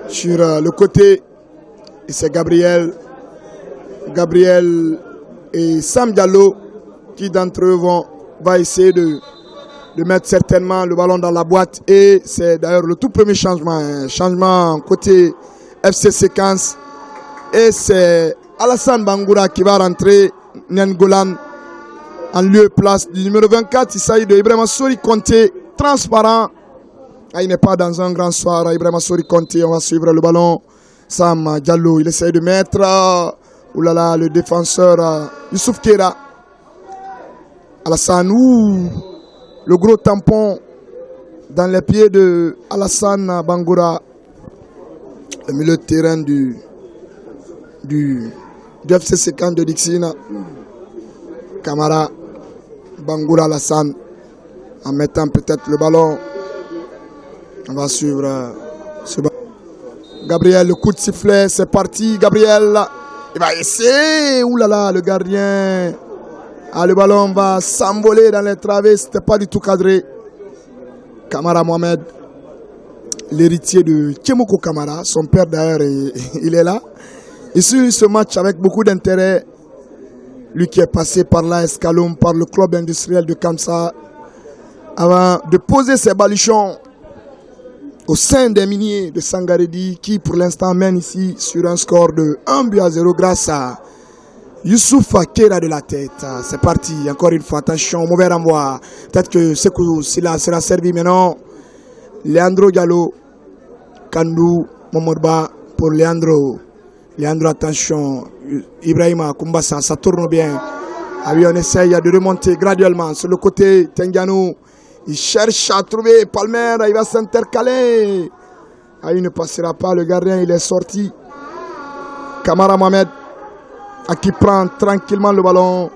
sur le côté. Et c'est Gabriel et Sam Diallo qui d'entre eux va essayer de mettre certainement le ballon dans la boîte. Et c'est d'ailleurs le tout premier changement côté FC Séquence. Et c'est Alassane Bangoura qui va rentrer Nyangolan en lieu et place du numéro 24. Il s'agit de Ibrahima Sori Conté, transparent. Il n'est pas dans un grand soir. Ibrahima Sori Conté, on va suivre le ballon. Sam Diallo, il essaye de mettre le défenseur Youssouf Kera. Alassane, le gros tampon dans les pieds de Alassane Bangoura, le milieu de terrain du FC Séquence de Dixina. Kamara, Bangoura, Alassane, en mettant peut-être le ballon. On va suivre ce ballon. Gabriel, le coup de sifflet, c'est parti. Gabriel, il va essayer. Le gardien. Ah, le ballon va s'envoler dans les travées. C'était pas du tout cadré. Kamara Mohamed, l'héritier de Tchemoko Kamara, son père d'ailleurs, il est là. Il suit ce match avec beaucoup d'intérêt. Lui qui est passé par l'AS Kaloum, par le club industriel de Kamsa, avant de poser ses baluchons au sein des miniers de Sangaredi, qui pour l'instant mène ici sur un score de 1-0 grâce à Youssouf Kera de la tête. C'est parti, encore une fois, attention, mauvais renvoi. Peut-être que Sekou Silla sera servi maintenant. Leandro Diallo, Kandou, Momorba pour Leandro. Leandro, attention, Ibrahima Kumbassa, ça tourne bien. Ah oui, on essaye de remonter graduellement sur le côté. Tengianou, il cherche à trouver Palmer, il va s'intercaler. Ah, il ne passera pas, le gardien il est sorti. Kamara Mohamed, à qui prend tranquillement le ballon.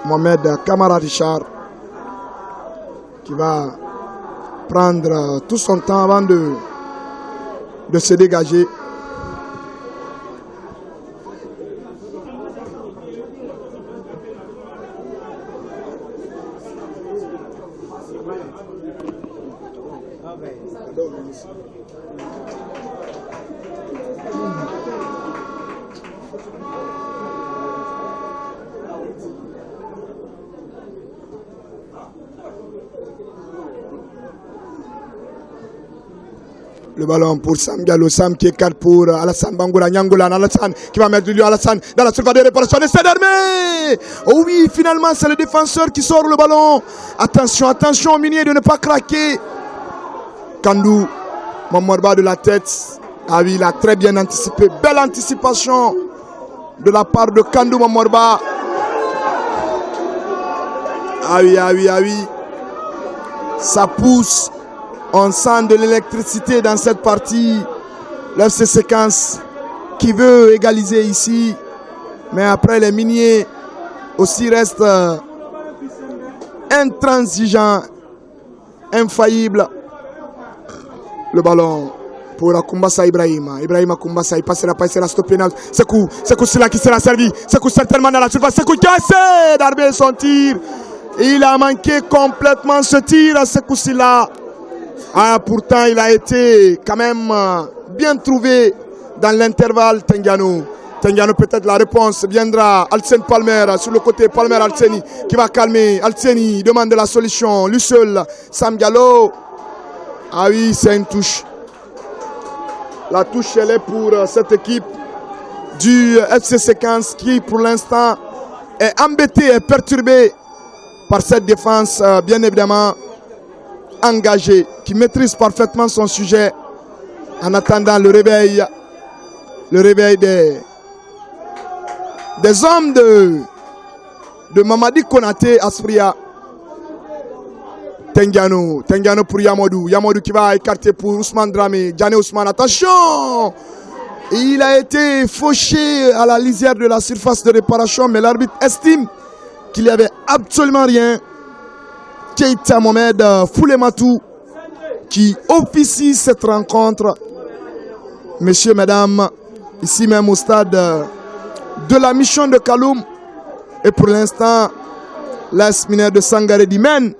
Mohamed Kamara Richard, qui va prendre tout son temps avant de se dégager. Le ballon pour Sam Diallo, Sam qui écarte pour Alassane Bangoura, Nyangolan, Alassane qui va mettre lui Alassane dans la surface de réparation, et c'est d'armée. Oh oui, finalement c'est le défenseur qui sort le ballon. Attention, attention au minier de ne pas craquer. Kandou, Momorba de la tête. Ah oui, il a très bien anticipé. Belle anticipation de la part de Kandou Momorba. Ah oui, ah oui, ah oui. Ça pousse. On sent de l'électricité dans cette partie. L'FC Séquence qui veut égaliser ici. Mais après les miniers aussi restent intransigeants, infaillibles. Le ballon pour Kumbasa Ibrahima. Ibrahima Kumbasa, il passera pas, il sera stoppé. Sekou Silla qui sera servi. Sekou certainement dans la surface. Sekou qui essaie d'armer son tir. Il a manqué complètement ce tir à Sekou Silla. Ah, pourtant, il a été quand même bien trouvé dans l'intervalle, Tengiano. Tengiano, peut-être la réponse viendra. Alcen Palmer sur le côté. Palmer Alceni qui va calmer. Alceni demande la solution. Lui seul. Sam Diallo. Ah oui, c'est une touche. La touche, elle est pour cette équipe du FC Séquence qui, pour l'instant, est embêtée et perturbée par cette défense, bien évidemment, engagée, qui maîtrise parfaitement son sujet en attendant le réveil des hommes de Mamadi Konaté Aspria. Tengiano pour Yamadou qui va écarter pour Ousmane Dramé. Djane Ousmane, attention! Il a été fauché à la lisière de la surface de réparation, mais l'arbitre estime qu'il n'y avait absolument rien. Keita Mohamed Foulematou qui officie cette rencontre. Messieurs, mesdames, ici même au stade de la mission de Kaloum. Et pour l'instant, l'AS Minière de Sangaré mène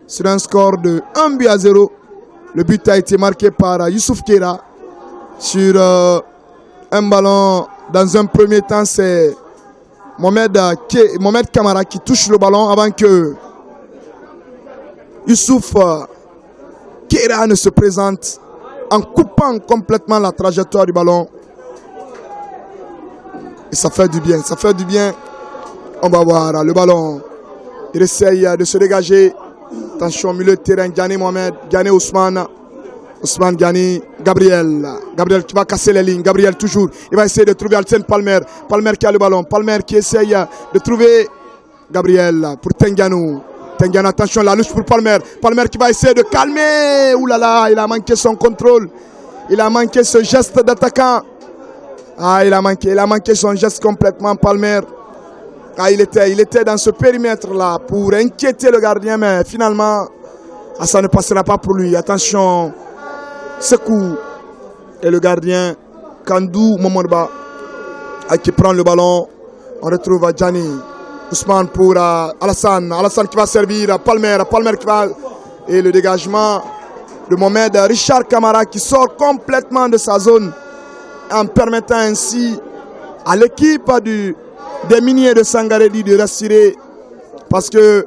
sur un score de 1-0. Le but a été marqué par Youssouf Keira sur un ballon. Dans un premier temps, c'est Mohamed Kamara qui touche le ballon avant que Youssouf Keira ne se présente en coupant complètement la trajectoire du ballon. Et ça fait du bien, On va voir le ballon. Il essaye de se dégager. Attention, milieu de terrain, Gani Mohamed, Gani Ousmane, Gani, Gabriel qui va casser les lignes, Gabriel toujours, il va essayer de trouver Alcen Palmer qui a le ballon, Palmer qui essaye de trouver Gabriel pour Tengiano, attention, la louche pour Palmer qui va essayer de calmer, oulala, il a manqué son contrôle, il a manqué ce geste d'attaquant, il a manqué son geste complètement, Palmer. Il était dans ce périmètre-là pour inquiéter le gardien, mais finalement, ça ne passera pas pour lui. Attention, Sekou et le gardien Kandou Momodba qui prend le ballon. On retrouve Djani Ousmane pour Alassane qui va servir Palmer qui va... Et le dégagement de Mohamed Richard Kamara qui sort complètement de sa zone en permettant ainsi à l'équipe des miniers de Sangaré de rassurer parce que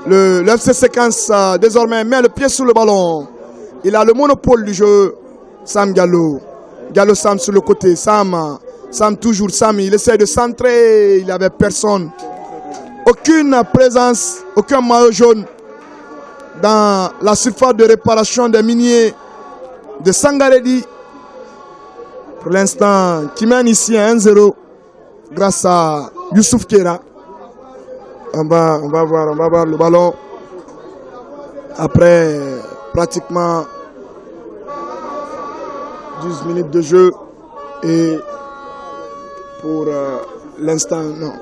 le FC Séquence désormais met le pied sur le ballon. Il a le monopole du jeu. Sam Diallo Sam sur le côté. Sam toujours. Sam, il essaie de centrer. Il n'y avait personne. Aucune présence, aucun maillot jaune dans la surface de réparation des miniers de Sangaré. Pour l'instant, qui mène ici à 1-0. Grâce à Youssouf Keira. On va voir le ballon. Après pratiquement 12 minutes de jeu. Et pour l'instant, non.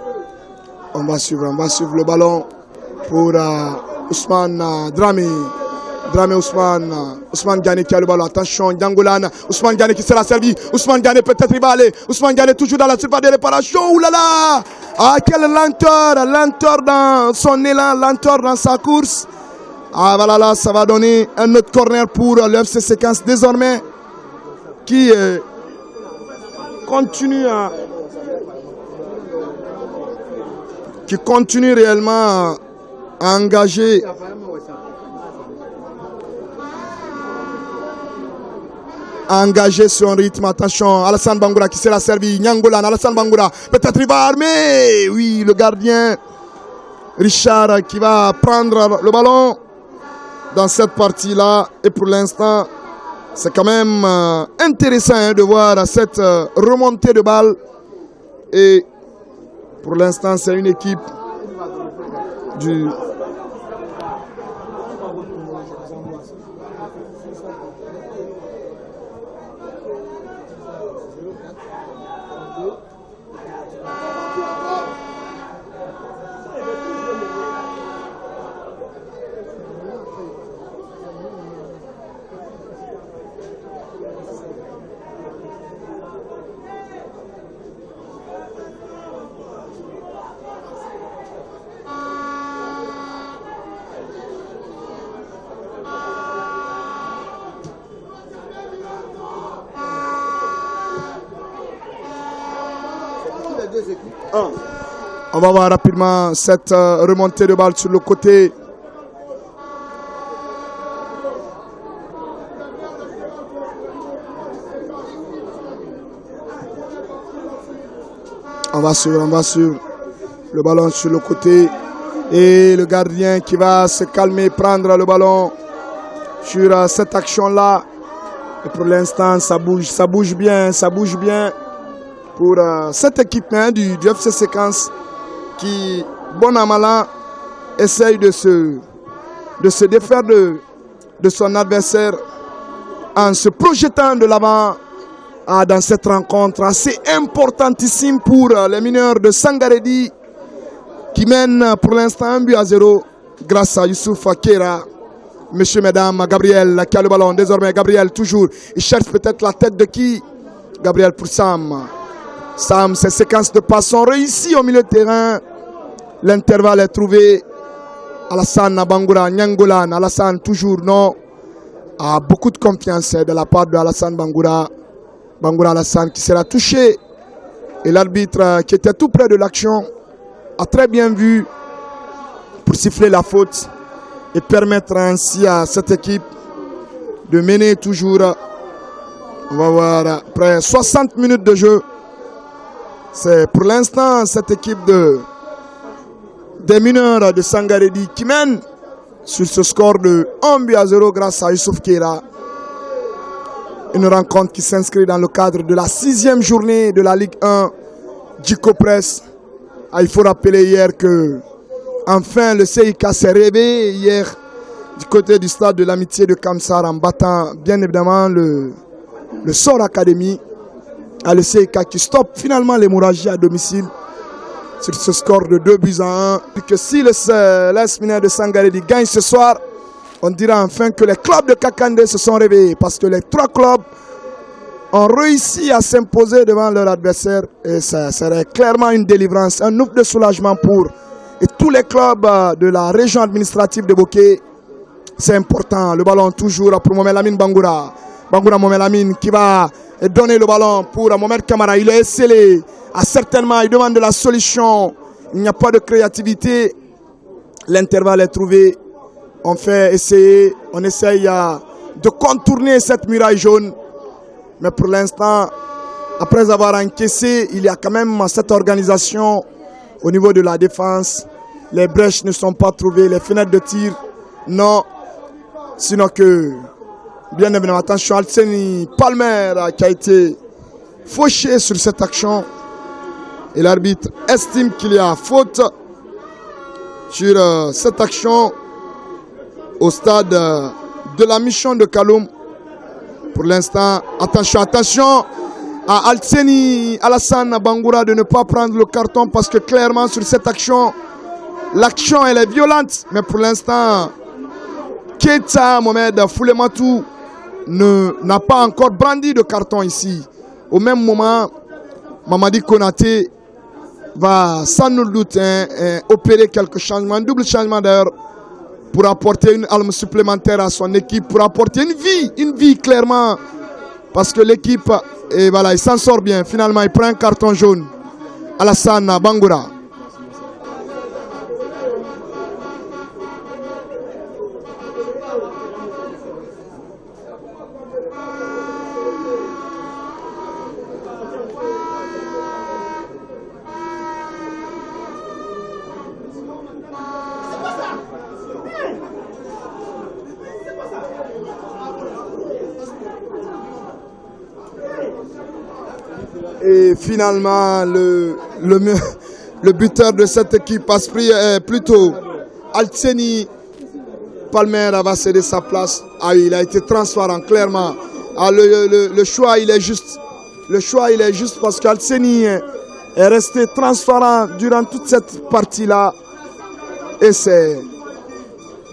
On va suivre le ballon pour Ousmane Dramé. Ousmane Gane qui a le ballon. Attention, Djangolan. Ousmane Gane qui sera servi. Ousmane Gane peut-être il va aller. Ousmane Gane toujours dans la surface de réparation. Oulala! Ah, quelle lenteur dans son élan, lenteur dans sa course. Ah, voilà, là, ça va donner un autre corner pour le FC Séquence désormais qui continue réellement à engager son rythme. Attention, Alassane Bangoura qui sera servi. Nyangolan, Alassane Bangoura. Peut-être il va armer. Oui, le gardien Richard qui va prendre le ballon dans cette partie-là. Et pour l'instant, c'est quand même intéressant de voir cette remontée de balle. Et pour l'instant, c'est une équipe du... On va voir rapidement cette remontée de balle sur le côté. On va sur le ballon sur le côté. Et le gardien qui va se calmer, prendre le ballon sur cette action-là. Et pour l'instant, ça bouge bien pour cette équipe du FC Séquence qui, bon à malin, essaye de se défaire de son adversaire en se projetant de l'avant dans cette rencontre assez importantissime pour les mineurs de Sangaredi qui mènent pour l'instant 1-0 grâce à Youssouf Kera. Monsieur, mesdames, Gabriel qui a le ballon. Désormais, Gabriel toujours. Il cherche peut-être la tête de qui? Gabriel pour Sam. Sam, ces séquences de passes sont réussies au milieu de terrain. L'intervalle est trouvé. Alassane Bangoura, Nyangolan. Alassane toujours non. A beaucoup de confiance de la part de Alassane Bangoura. Bangoura Alassane qui sera touché. Et l'arbitre qui était tout près de l'action a très bien vu pour siffler la faute et permettre ainsi à cette équipe de mener toujours. On va voir après 60 minutes de jeu. C'est pour l'instant cette équipe des mineurs de Sangaredi qui mène sur ce score de 1-0 grâce à Youssouf Kera. Une rencontre qui s'inscrit dans le cadre de la 6e journée de la Ligue 1 Djiko Press. Il faut rappeler hier que enfin le CIK s'est réveillé hier du côté du stade de l'amitié de Kamsar en battant bien évidemment le Sor Academy. Le CIK qui stoppe finalement l'hémorragie à domicile sur ce score de 2-1. Et que si l'AS Mineur de Sangaredi gagne ce soir, on dira enfin que les clubs de Kakandé se sont réveillés parce que les 3 clubs ont réussi à s'imposer devant leur adversaire et ça serait clairement une délivrance, un ouf de soulagement pour et tous les clubs de la région administrative de Boké. C'est important, le ballon toujours pour Mohamed Lamine Bangoura. Bangoura Mohamed Lamine qui va donner le ballon pour Mohamed Kamara. Il est scellé, certainement il demande de la solution, il n'y a pas de créativité. L'intervalle est trouvé, on essaye de contourner cette muraille jaune. Mais pour l'instant, après avoir encaissé, il y a quand même cette organisation au niveau de la défense. Les brèches ne sont pas trouvées, les fenêtres de tir, non. Sinon que, bien évidemment, attention, Altseni Palmer qui a été fauché sur cette action. Et l'arbitre estime qu'il y a faute sur cette action au stade de la mission de Kaloum. Pour l'instant, attention à Altseni Alassane Bangoura de ne pas prendre le carton parce que clairement sur cette action, l'action elle est violente. Mais pour l'instant, Keita Mohamed Foulematou n'a pas encore brandi de carton ici. Au même moment, Mamadi Konaté va sans nul doute opérer quelques changements, un double changement d'ailleurs, pour apporter une arme supplémentaire à son équipe, pour apporter une vie clairement, parce que l'équipe, et voilà, il s'en sort bien. Finalement, il prend un carton jaune. Alassane Bangoura. Et finalement, le buteur de cette équipe Aspri est plutôt Altseni Palmer va céder sa place. Il a été transparent clairement. Le choix il est juste. Le choix il est juste parce qu'Altseni est resté transparent durant toute cette partie-là. Et c'est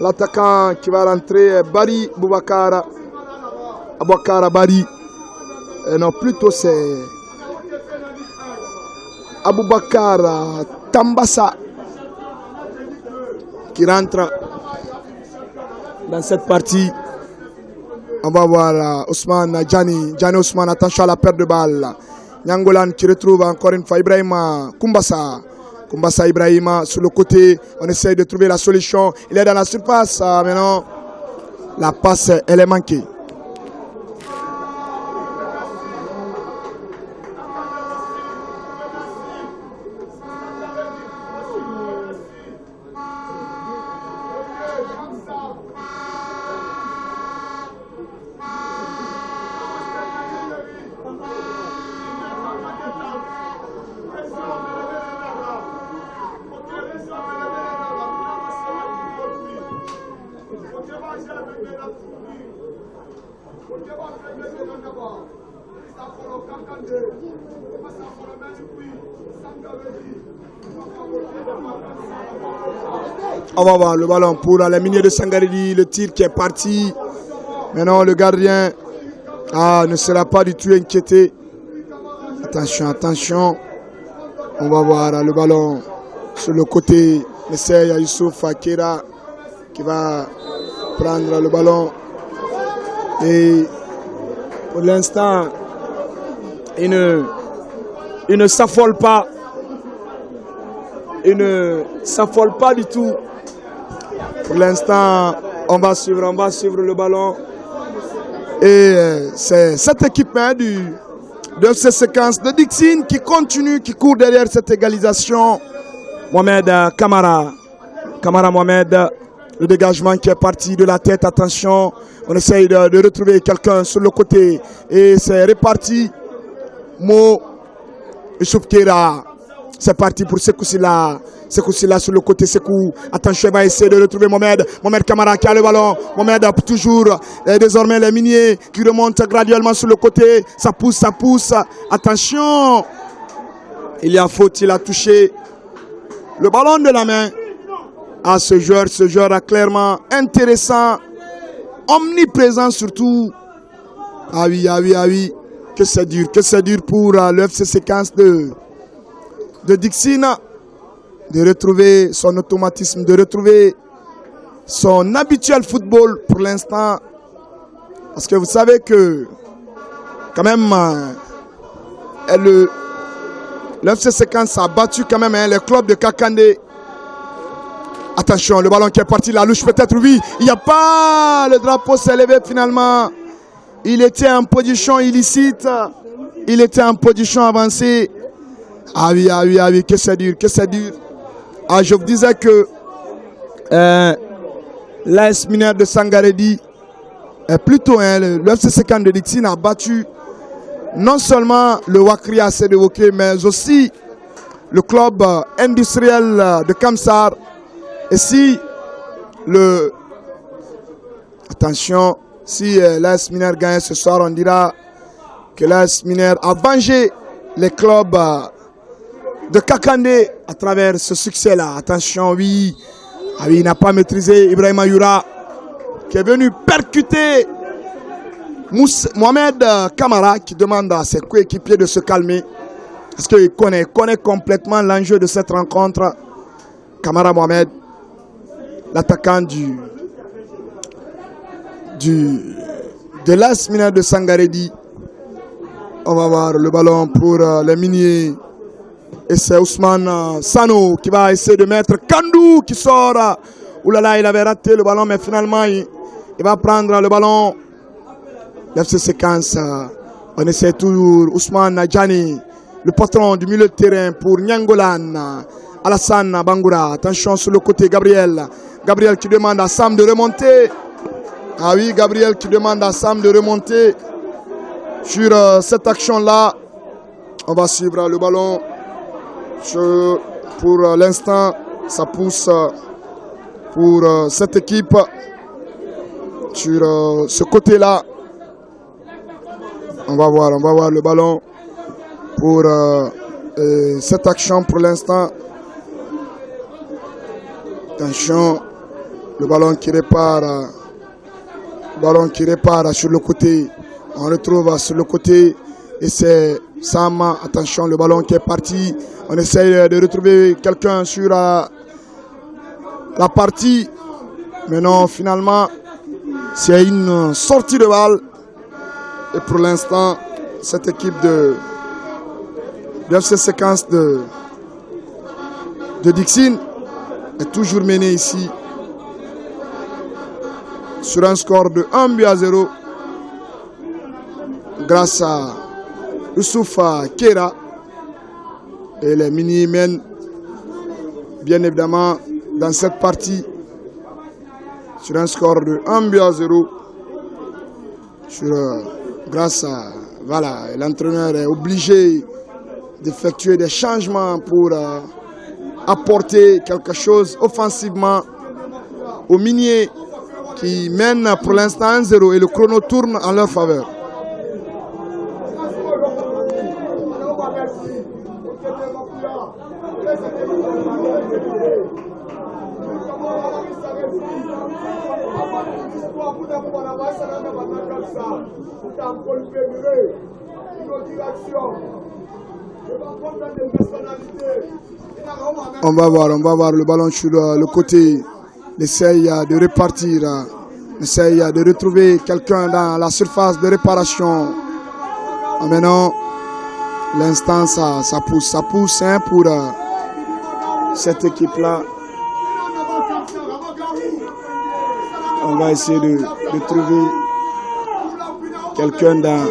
l'attaquant qui va rentrer, Bari Boubacara. Aboukara Bari. Non, plutôt c'est Aboubakar Tambassa qui rentre dans cette partie. On va voir Ousmane Djani Ousmane, attention à la perte de balle. Nyangolan qui retrouve encore une fois Ibrahima Kumbasa. Kumbasa Ibrahima sur le côté. On essaye de trouver la solution. Il est dans la surface. Maintenant, la passe, elle est manquée. On va voir le ballon pour les miniers de Sangaredi, le tir qui est parti. Maintenant le gardien ne sera pas du tout inquiété. Attention, attention. On va voir le ballon sur le côté. L'essai Youssouf Akera qui va prendre le ballon. Et pour l'instant, il ne s'affole pas. Il ne s'affole pas du tout. Pour l'instant, on va suivre le ballon. Et c'est cette équipe de cette séquence de Dixine qui continue, qui court derrière cette égalisation. Mohamed Kamara. Kamara Mohamed, le dégagement qui est parti de la tête. Attention, on essaye de retrouver quelqu'un sur le côté. Et c'est reparti. Mo Youssouf Kera. C'est parti pour Sekou Silla. Sekou Silla sur le côté. Sekou. Attention, il va essayer de retrouver Mohamed. Mohamed Kamara qui a le ballon. Mohamed toujours. Et désormais les miniers qui remontent graduellement sur le côté. Ça pousse, ça pousse. Attention. Il y a faute, il a touché le ballon de la main à ce joueur. Ce joueur est clairement intéressant. Omniprésent surtout. Ah oui, ah oui, ah oui. Que c'est dur pour le FC Séquence de Dixine de retrouver son automatisme, de retrouver son habituel football pour l'instant. Parce que vous savez que quand même le FC Séquence a battu quand même le club de Kakande. Attention, le ballon qui est parti, la louche peut-être, oui. Il n'y a pas, le drapeau s'est levé finalement. Il était en position illicite. Il était en position avancée. Ah oui, ah oui, ah oui, que c'est dur, que c'est dur. Ah, je vous disais que l'AS Mineur de Sangaredi, plutôt le FC Séquence de Dixine a battu non seulement le Wakri AC de Woké, mais aussi le club industriel de Kamsar. Et si attention, si l'AS Mineur gagne ce soir, on dira que l'AS Mineur a vengé les clubs de Kakande à travers ce succès-là. Attention, oui. Ah oui, il n'a pas maîtrisé Ibrahima Youra qui est venu percuter Mohamed Kamara qui demande à ses coéquipiers de se calmer. Parce qu'il connaît complètement l'enjeu de cette rencontre. Kamara Mohamed, l'attaquant de l'AS Mineur de Sangaredi. On va voir le ballon pour les miniers. Et c'est Ousmane Sano qui va essayer de mettre Kandou qui sort. Oulala, il avait raté le ballon, mais finalement, il va prendre le ballon. L'FC Séquence, on essaie toujours. Ousmane Nadjani, le patron du milieu de terrain pour Nyangolan. Alassane Bangoura, attention sur le côté, Gabriel. Gabriel qui demande à Sam de remonter. Ah oui, Gabriel qui demande à Sam de remonter. Sur cette action-là, on va suivre le ballon. Pour l'instant, ça pousse pour cette équipe. Sur ce côté-là, on va voir le ballon pour cette action pour l'instant. Attention, le ballon qui répare sur le côté. On retrouve sur le côté et c'est Sam. Attention, le ballon qui est parti. On essaye de retrouver quelqu'un sur la partie. Mais non, finalement, c'est une sortie de balle. Et pour l'instant, cette équipe Le FC Séquence de Dixine est toujours mené ici sur un score de 1-0 grâce à Youssoufa Kera. Et les Mini mènent bien évidemment dans cette partie sur un score de 1-0 grâce à l'entraîneur est obligé d'effectuer des changements pour apporter quelque chose offensivement aux Miniers qui mènent pour l'instant 1-0 et le chrono tourne en leur faveur. On va voir le ballon sur le côté. Il essaye de repartir, essaye de retrouver quelqu'un dans la surface de réparation. Maintenant, l'instant, ça pousse hein, pour cette équipe-là. On va essayer de trouver quelqu'un dans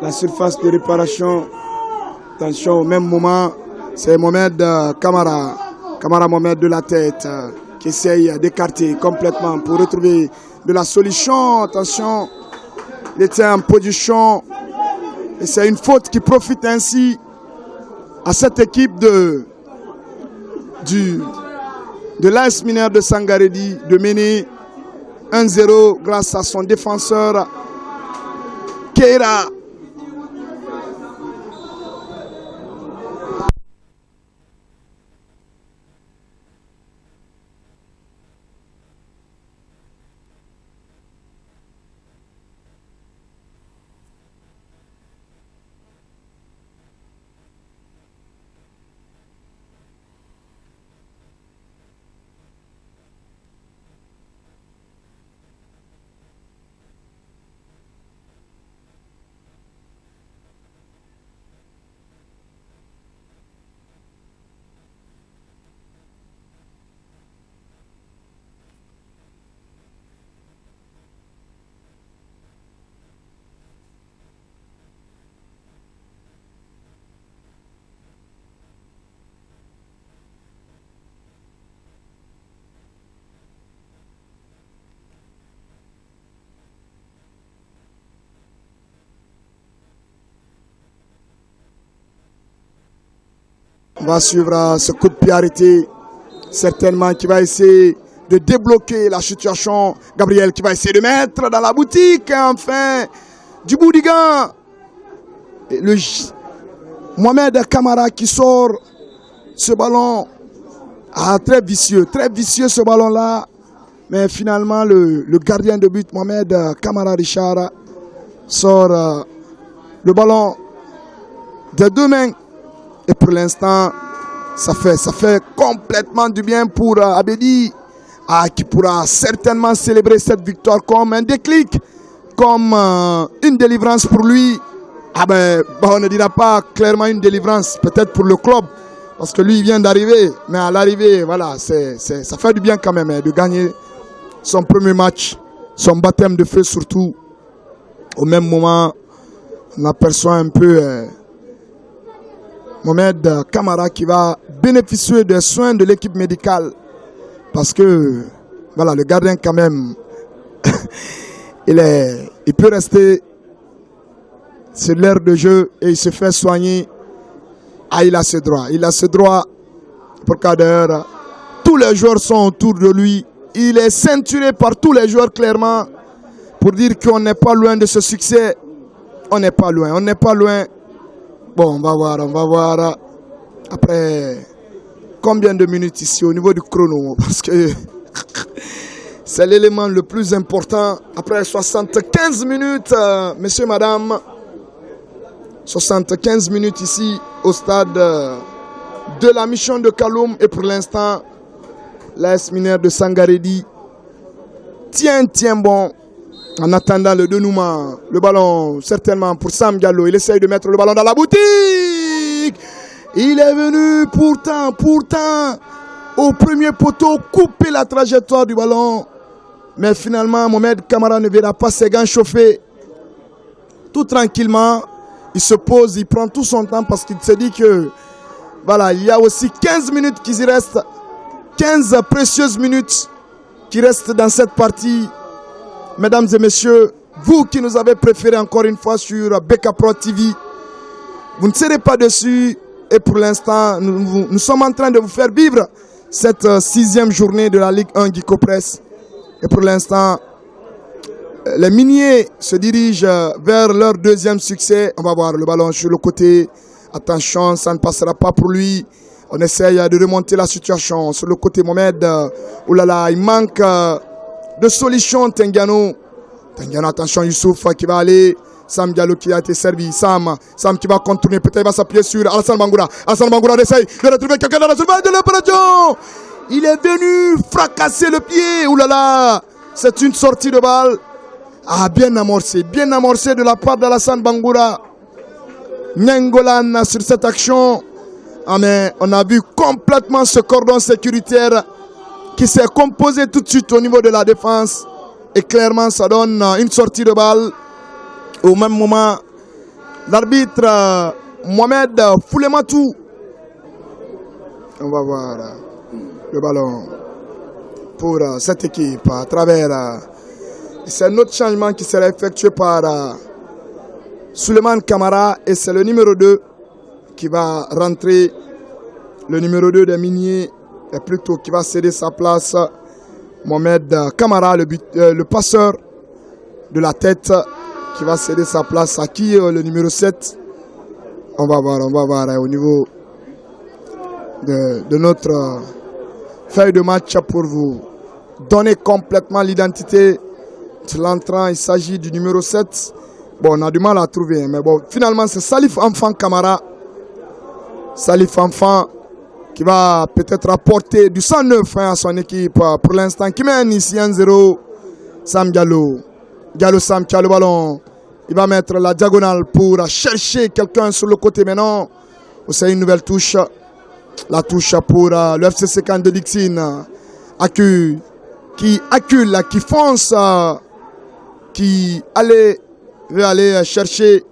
la surface de réparation. Attention, au même moment, c'est Mohamed Kamara Mohamed de la tête qui essaye d'écarter complètement pour retrouver de la solution. Attention, il était en position et c'est une faute qui profite ainsi à cette équipe de l'AS Mineur de Sangaredi de mener 1-0 grâce à son défenseur Keira. On va suivre ce coup de pied arrêté, certainement qui va essayer de débloquer la situation. Gabriel qui va essayer de mettre dans la boutique, enfin, du bout du gant. Et Mohamed Kamara qui sort ce ballon. Très vicieux ce ballon-là. Mais finalement, le gardien de but, Mohamed Kamara Richard, sort le ballon de deux mains. Et pour l'instant, ça fait complètement du bien pour Abedi, qui pourra certainement célébrer cette victoire comme un déclic, comme une délivrance pour lui. On ne dira pas clairement une délivrance, peut-être pour le club, parce que lui il vient d'arriver. Mais à l'arrivée, voilà, ça fait du bien quand même de gagner son premier match, son baptême de feu surtout. Au même moment, on aperçoit un peu Mohamed Kamara qui va bénéficier des soins de l'équipe médicale. Parce que, voilà, le gardien quand même, il peut rester sur l'aire de jeu et il se fait soigner. Il a ce droit. Pour Kader, tous les joueurs sont autour de lui. Il est ceinturé par tous les joueurs clairement pour dire qu'on n'est pas loin de ce succès. On n'est pas loin. Bon, on va voir après combien de minutes ici au niveau du chrono. Parce que c'est l'élément le plus important. Après 75 minutes, messieurs, madame. 75 minutes ici au stade de la mission de Kaloum. Et pour l'instant, l'AS Mineur de Sangaredi tient bon. En attendant le dénouement, le ballon certainement pour Sam Diallo. Il essaye de mettre le ballon dans la boutique. Il est venu pourtant, au premier poteau, couper la trajectoire du ballon. Mais finalement, Mohamed Kamara ne verra pas ses gants chauffer. Tout tranquillement, il se pose, il prend tout son temps parce qu'il se dit que voilà, il y a aussi 15 minutes qui y restent. 15 précieuses minutes qui restent dans cette partie. Mesdames et messieurs, vous qui nous avez préféré encore une fois sur Beka Pro TV, vous ne serez pas dessus. Et pour l'instant, nous sommes en train de vous faire vivre cette 6e journée de la Ligue 1 Guico Press. Et pour l'instant, les miniers se dirigent vers leur 2e succès. On va voir le ballon sur le côté. Attention, ça ne passera pas pour lui. On essaye de remonter la situation. Sur le côté, Mohamed, oulala, il manque de solution. Tengiano, attention, Youssouf qui va aller. Sam Diallo qui a été servi. Sam qui va contourner. Peut-être il va s'appuyer sur Alassane Bangoura. Alassane Bangoura essaye de retrouver quelqu'un dans la surface de l'opération. Il est venu fracasser le pied. Oulala, c'est une sortie de balle. Ah, bien amorcé de la part d'Alassane Bangoura. Nyengolan sur cette action. Ah, mais on a vu complètement ce cordon sécuritaire qui s'est composé tout de suite au niveau de la défense. Et clairement, ça donne une sortie de balle. Au même moment, l'arbitre Mohamed Foulematou. On va voir le ballon pour cette équipe à travers. C'est un autre changement qui sera effectué par Souleymane Kamara. Et c'est le numéro 2 qui va rentrer. Le numéro 2 des miniers est plutôt qui va céder sa place. Mohamed Kamara, le passeur de la tête, qui va céder sa place à qui? Le numéro 7. On va voir au niveau de notre feuille de match pour vous donner complètement l'identité de l'entrant. Il s'agit du numéro 7. Bon, on a du mal à trouver, mais bon, finalement c'est Salif Enfant Kamara. Salif Enfant qui va peut-être apporter du 109 à son équipe pour l'instant, qui mène ici 1-0. Sam Diallo. Sam qui a le ballon. Il va mettre la diagonale pour chercher quelqu'un sur le côté maintenant. C'est une nouvelle touche. La touche pour le FCC Cannes de Dixine. Qui accule, qui fonce, qui veut aller chercher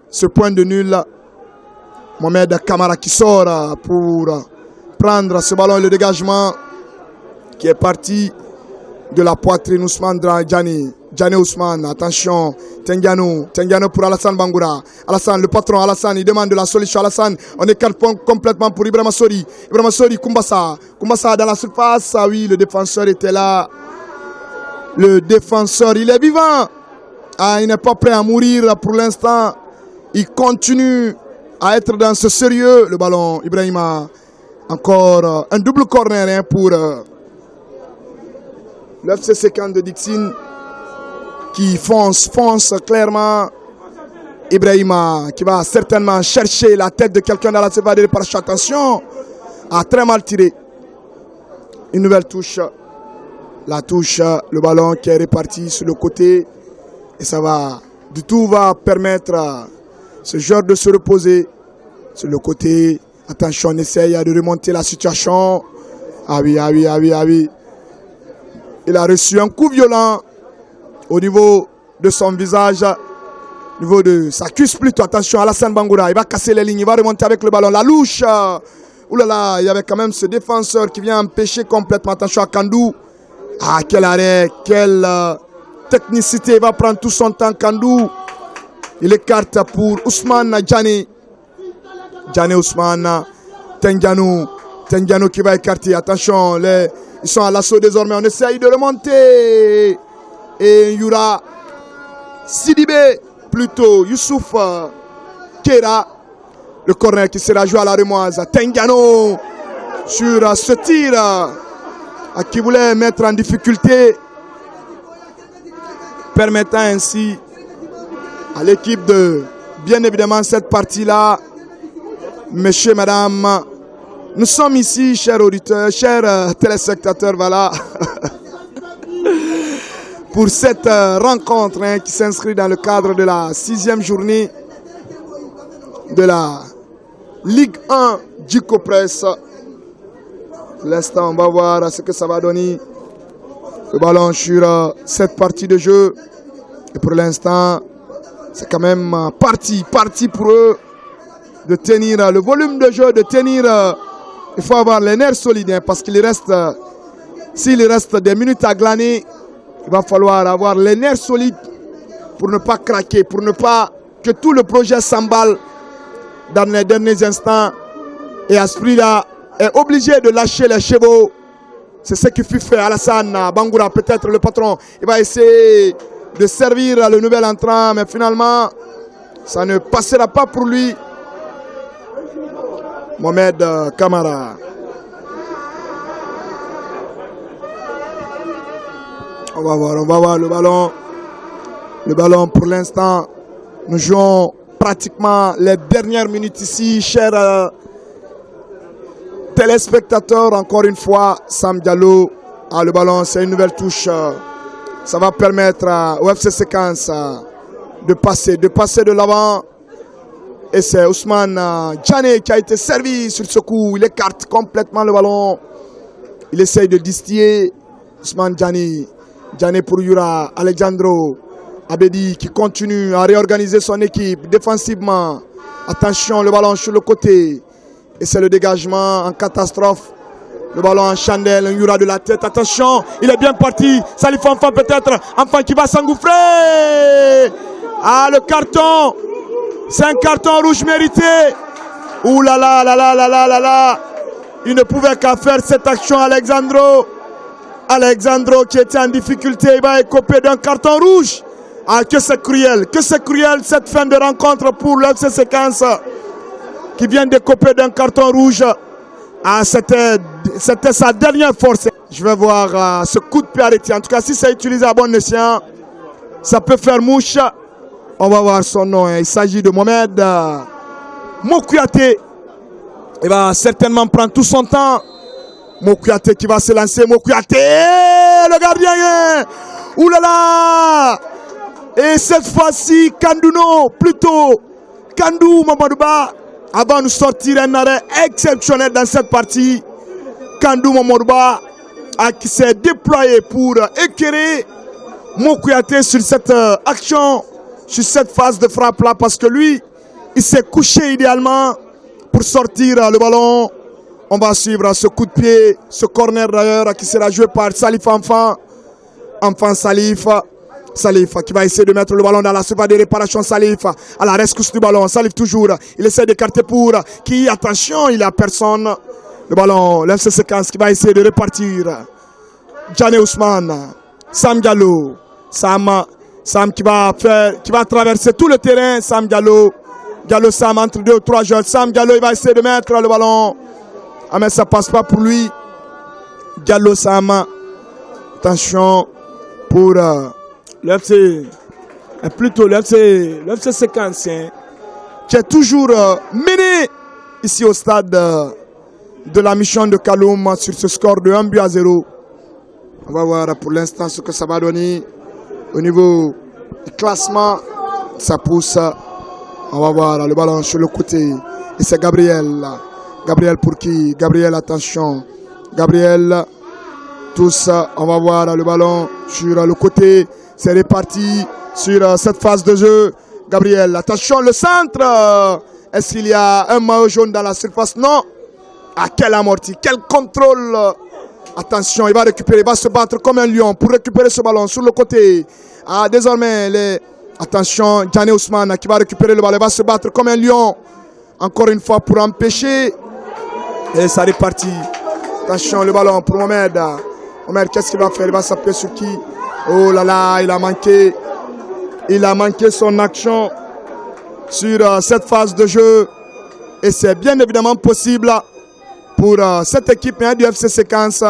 ce point de nul. Mohamed Kamara qui sort pour prendre ce ballon et le dégagement qui est parti de la poitrine. Ousmane Djani Ousmane, attention, Tengiano pour Alassane Bangoura. Alassane, le patron, Alassane, il demande de la solution. Alassane, on écarte complètement pour Ibrahima Sori. Koumbassa dans la surface. Ah oui, le défenseur était là. Le défenseur, il est vivant. Ah, il n'est pas prêt à mourir pour l'instant. Il continue à être dans ce sérieux. Le ballon, Ibrahima. Encore un double corner pour le FCC Cannes de Dixine qui fonce clairement. Ibrahima qui va certainement chercher la tête de quelqu'un dans la surface de réparation. Attention, a très mal tiré. Une nouvelle touche. La touche, le ballon qui est réparti sur le côté. Et ça va, du tout va permettre à ce joueur de se reposer sur le côté. Attention, on essaye de remonter la situation. Ah oui. Il a reçu un coup violent au niveau de son visage, au niveau de sa cuisse plutôt. Attention, Alassane Bangoura, il va casser les lignes, il va remonter avec le ballon. La louche. Oulala, il y avait quand même ce défenseur qui vient empêcher complètement. Attention à Kandou. Ah, quel arrêt, quelle technicité. Il va prendre tout son temps, Kandou. Il écarte pour Ousmane Djani Ousmane. Tengiano qui va écarter. Attention, ils sont à l'assaut désormais. On essaye de remonter. Et il y aura Sidibé, plutôt Youssouf Kera. Le corner qui sera joué à la Remoise. Tengiano sur ce tir qui voulait mettre en difficulté, permettant ainsi à l'équipe de, bien évidemment, cette partie-là. Messieurs, madame, nous sommes ici, chers auditeurs, chers téléspectateurs, voilà, pour cette rencontre qui s'inscrit dans le cadre de la 6e journée de la Ligue 1 Djiko Press. Pour l'instant, on va voir ce que ça va donner. Le ballon sur cette partie de jeu. Et pour l'instant, c'est quand même parti pour eux de tenir le volume de jeu, de tenir. Il faut avoir les nerfs solides hein, parce qu'il reste, s'il reste des minutes à glaner, il va falloir avoir les nerfs solides pour ne pas craquer, pour ne pas que tout le projet s'emballe dans les derniers instants. Et à ce prix-là, est obligé de lâcher les chevaux. C'est ce qui fut fait. Alassane Bangoura, peut-être le patron, il va essayer de servir le nouvel entrant, mais finalement, ça ne passera pas pour lui. Mohamed Kamara. On va voir le ballon. Le ballon pour l'instant, nous jouons pratiquement les dernières minutes ici, chers téléspectateurs. Encore une fois, Sam Diallo a le ballon, c'est une nouvelle touche. Ça va permettre au FC Séquence de passer de l'avant. Et c'est Ousmane Djane qui a été servi sur ce coup. Il écarte complètement le ballon. Il essaye de distiller. Ousmane Djane pour Yura. Alejandro Abedi qui continue à réorganiser son équipe défensivement. Attention, le ballon sur le côté. Et c'est le dégagement en catastrophe. Le ballon en chandelle, un Yura de la tête. Attention, il est bien parti. Salif Enfant peut-être. Enfant qui va s'engouffrer. Ah, le carton. C'est un carton rouge mérité. Ouh là là là là là là là là. Il ne pouvait qu'à faire cette action, Alejandro qui était en difficulté. Il va écoper d'un carton rouge. Ah, que c'est cruel cette fin de rencontre pour le FC Séquence qui vient d'écoper d'un carton rouge. Ah, c'était sa dernière force. Je vais voir ce coup de pied arrêté. En tout cas, si c'est utilisé à bon escient, ça peut faire mouche. On va voir son nom. Il s'agit de Mohamed Mokouyaté. Il va certainement prendre tout son temps. Mokouyaté qui va se lancer. Mokouyaté, le gardien. Ouh là là. Et cette fois-ci, Kandou Mamadouba, avant de sortir un arrêt exceptionnel dans cette partie. Kandou Mamadouba qui s'est déployé pour éclairer Mokouyaté sur cette action, sur cette phase de frappe là, parce que lui, il s'est couché idéalement pour sortir le ballon. On va suivre ce coup de pied, ce corner d'ailleurs qui sera joué par Salif Enfant Salif qui va essayer de mettre le ballon dans la surface de réparation. Salif à la rescousse du ballon. Salif toujours, il essaie d'écarter pour qui, attention, il n'y a personne. Le ballon, l'FC Séquence qui va essayer de répartir. Djane Ousmane, Sam Diallo, Sam qui va traverser tout le terrain. Sam Diallo Sam entre 2 ou 3 joueurs. Sam Diallo, il va essayer de mettre le ballon. Ah mais ça passe pas pour lui. Diallo Sam. Attention pour le FC Séquence qui est toujours mené ici au stade de la mission de Kaloum sur ce score de 1-0. On va voir pour l'instant ce que ça va donner au niveau du classement. Ça pousse. On va voir le ballon sur le côté. Et c'est Gabriel. Gabriel pour qui? Gabriel, attention. Gabriel, tous. On va voir le ballon sur le côté. C'est réparti sur cette phase de jeu. Gabriel, attention, le centre. Est-ce qu'il y a un maillot jaune dans la surface? Non. Ah, quel amorti, quel contrôle. Attention, il va récupérer, il va se battre comme un lion pour récupérer ce ballon sur le côté. Ah, désormais, attention, Djane Ousmane qui va récupérer le ballon, il va se battre comme un lion. Encore une fois pour empêcher. Et ça répartit. Attention, le ballon pour Mohamed. Mohamed, qu'est-ce qu'il va faire? Il va s'appuyer sur qui? Oh là là, il a manqué son action sur cette phase de jeu. Et c'est bien évidemment possible pour cette équipe du FC Séquence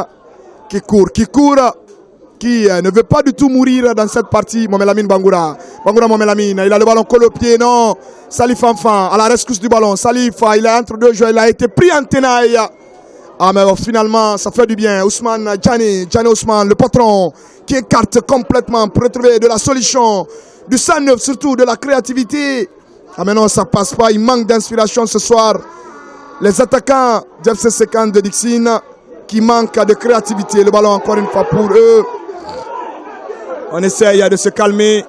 qui court, qui ne veut pas du tout mourir dans cette partie. Mohamed Lamine Bangoura, Mohamed Lamine, il a le ballon collé au pied, non. Salif Enfant à la rescousse du ballon. Salif, il est entre 2 joueurs, il a été pris en tenaille. Ah mais finalement, ça fait du bien. Ousmane Djane Ousmane, le patron, qui écarte complètement pour retrouver de la solution, du sang neuf, surtout de la créativité. Ah mais non, ça passe pas, il manque d'inspiration ce soir. Les attaquants d'FC Séquence de Dixine qui manquent de créativité. Le ballon encore une fois pour eux. On essaye de se calmer.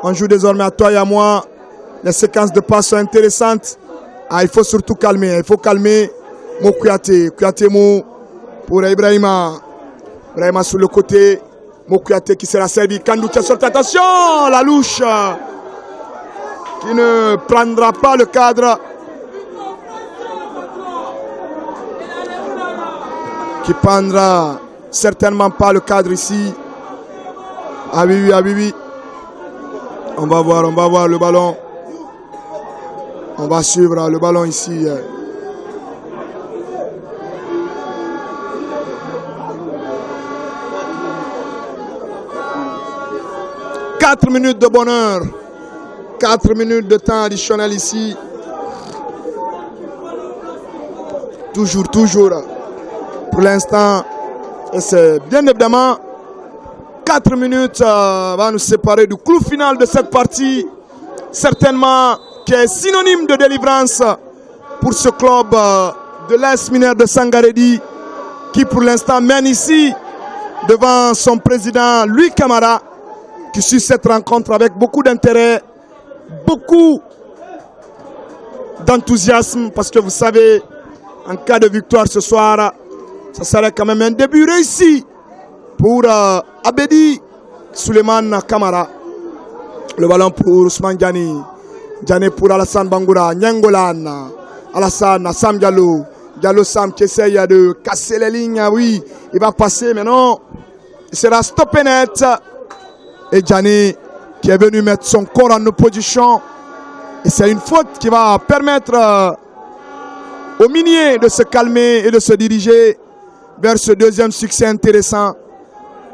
On joue désormais à toi et à moi. Les séquences de passes sont intéressantes. Il faut surtout calmer. Il faut calmer. Mo Kouyaté. Kouyaté Mo pour Ibrahima. Ibrahima sur le côté. Mo Kouyaté qui sera servi. Kandou qui a sorti. Attention, la louche qui ne prendra pas le cadre. Qui prendra certainement pas le cadre ici. Ah oui, ah oui, oui. On va voir le ballon. On va suivre le ballon ici. 4 minutes de bonheur. 4 minutes de temps additionnel ici. Toujours. Pour l'instant, et c'est bien évidemment 4 minutes va nous séparer du clou final de cette partie. Certainement qui est synonyme de délivrance pour ce club de l'AS Minaire de Sangaredi qui pour l'instant mène ici devant son président Louis Camara qui suit cette rencontre avec beaucoup d'intérêt, beaucoup d'enthousiasme parce que vous savez, en cas de victoire ce soir, ça serait quand même un début réussi pour Abedi Suleiman Kamara. Le ballon pour Ousmane Diani. Diani pour Alassane Bangoura. Nyangolan. Alassane, Sam Diallo. Diallo Sam qui essaye de casser les lignes. Oui, il va passer, mais non. Il sera stoppé net. Et Diani qui est venu mettre son corps en opposition. Et c'est une faute qui va permettre aux miniers de se calmer et de se diriger vers ce deuxième succès intéressant.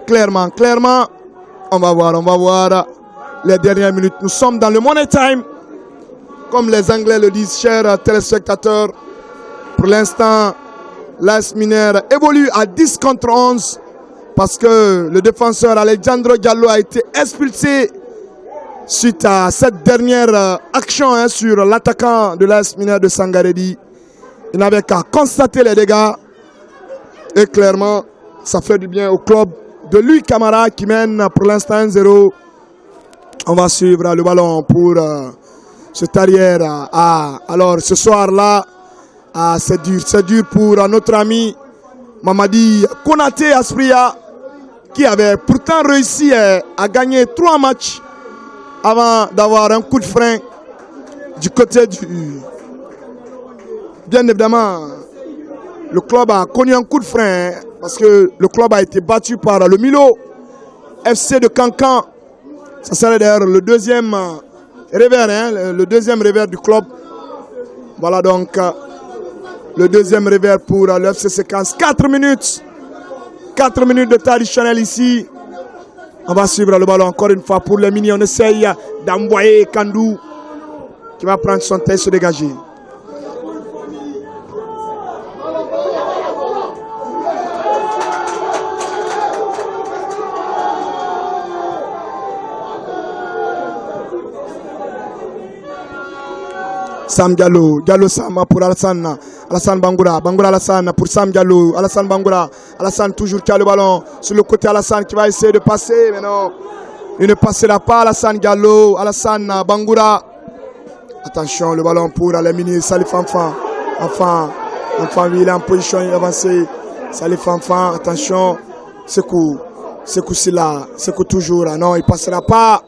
Clairement, on va voir les dernières minutes. Nous sommes dans le money time, comme les Anglais le disent, chers téléspectateurs. Pour l'instant, l'AS Minaire évolue à 10 contre 11 parce que le défenseur Alejandro Diallo a été expulsé suite à cette dernière action sur l'attaquant de l'AS Minaire de Sangaredi. Il n'avait qu'à constater les dégâts et clairement, ça fait du bien au club de Louis Camara qui mène pour l'instant 1-0. On va suivre le ballon pour cet arrière. Alors ce soir-là, c'est dur pour notre ami Mamadi Konaté Aspria qui avait pourtant réussi à gagner 3 matchs avant d'avoir un coup de frein du côté du... Bien évidemment, le club a connu un coup de frein parce que le club a été battu par le Milo FC de Cancan. Ça serait d'ailleurs le deuxième revers, le deuxième revers du club. Voilà donc le deuxième revers pour le FC Séquence. 4 minutes de temps additionnel ici. On va suivre le ballon encore une fois pour les mini. On essaye d'envoyer Kandou qui va prendre son temps et se dégager. Sam Diallo, Diallo Sam pour Alassane, Alassane Bangoura, Bangoura Alassane pour Sam Diallo, Alassane Bangoura, Alassane toujours qui a le ballon sur le côté Alassane qui va essayer de passer, mais non, il ne passera pas Alassane Diallo, Alassane Bangoura. Attention, le ballon pour Alemini, Salif Enfant, il est en position avancée, Salif Enfant, attention, Sekou Silla, Sekou toujours, non, il ne passera pas.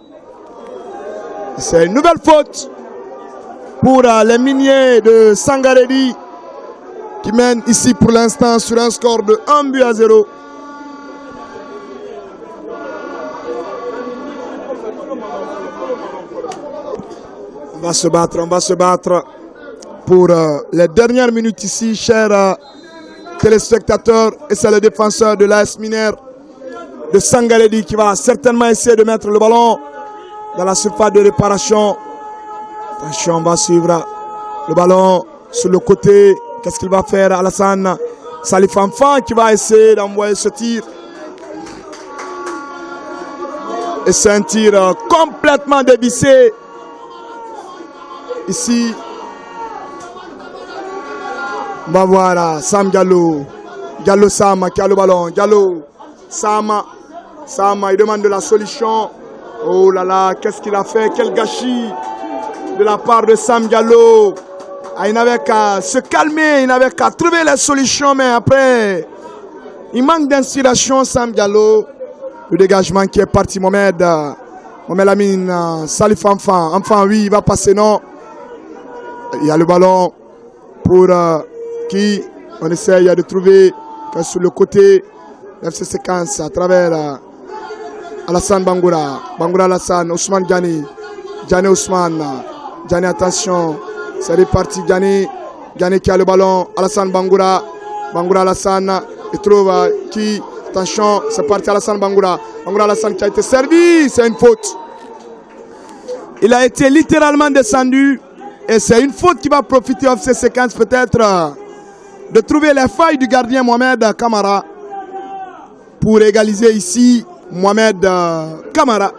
C'est une nouvelle faute pour les miniers de Sangaredi qui mènent ici pour l'instant sur un score de 1-0. On va se battre pour les dernières minutes ici, chers téléspectateurs. Et c'est le défenseur de l'AS Minaire de Sangaredi qui va certainement essayer de mettre le ballon dans la surface de réparation. Attention, on va suivre le ballon sur le côté. Qu'est-ce qu'il va faire Alassane Salif Enfant qui va essayer d'envoyer ce tir. Et c'est un tir complètement dévissé. Ici. On va voir Sam Diallo. Diallo Sam qui a le ballon. Diallo Sam. Sam, il demande de la solution. Oh là là, qu'est-ce qu'il a fait? Quel gâchis de la part de Sam Diallo. Ah, il n'avait qu'à se calmer, il n'avait qu'à trouver les solutions, mais après, il manque d'inspiration, Sam Diallo. Le dégagement qui est parti, Mohamed Lamine, Salif Enfant. Enfant, oui, il va passer, non. Il y a le ballon pour qui on essaye de trouver sur le côté FC Séquence à travers Alassane Bangoura. Bangoura Alassane, Ousmane Diani. Diani Ousmane. Diani, attention. C'est reparti, Diani. Diani qui a le ballon. Alassane Bangoura. Bangoura Alassane. Il trouve qui. Attention, c'est parti Alassane Bangoura. Bangoura Alassane qui a été servi. C'est une faute. Il a été littéralement descendu. Et c'est une faute qui va profiter au FC Séquence peut-être de trouver les failles du gardien Mohamed Kamara pour égaliser ici Mohamed Kamara.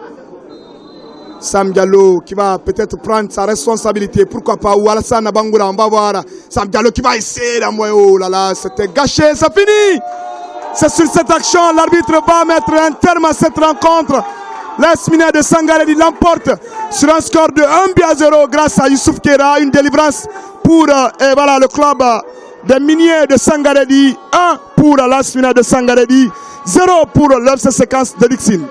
Sam Diallo qui va peut-être prendre sa responsabilité, pourquoi pas, ou Alassane Bangoura, on va voir Sam Diallo qui va essayer d'envoyer. Oh là là, c'était gâché, ça finit. C'est sur cette action, l'arbitre va mettre un terme à cette rencontre. L'AS Minier de Sangaré l'emporte sur un score de 1-0 grâce à Youssouf Kera, une délivrance pour et voilà, le club des Miniers de Sangaré, 1 pour l'AS Minier de Sangaré, 0 pour l'FC Séquence de Dixine.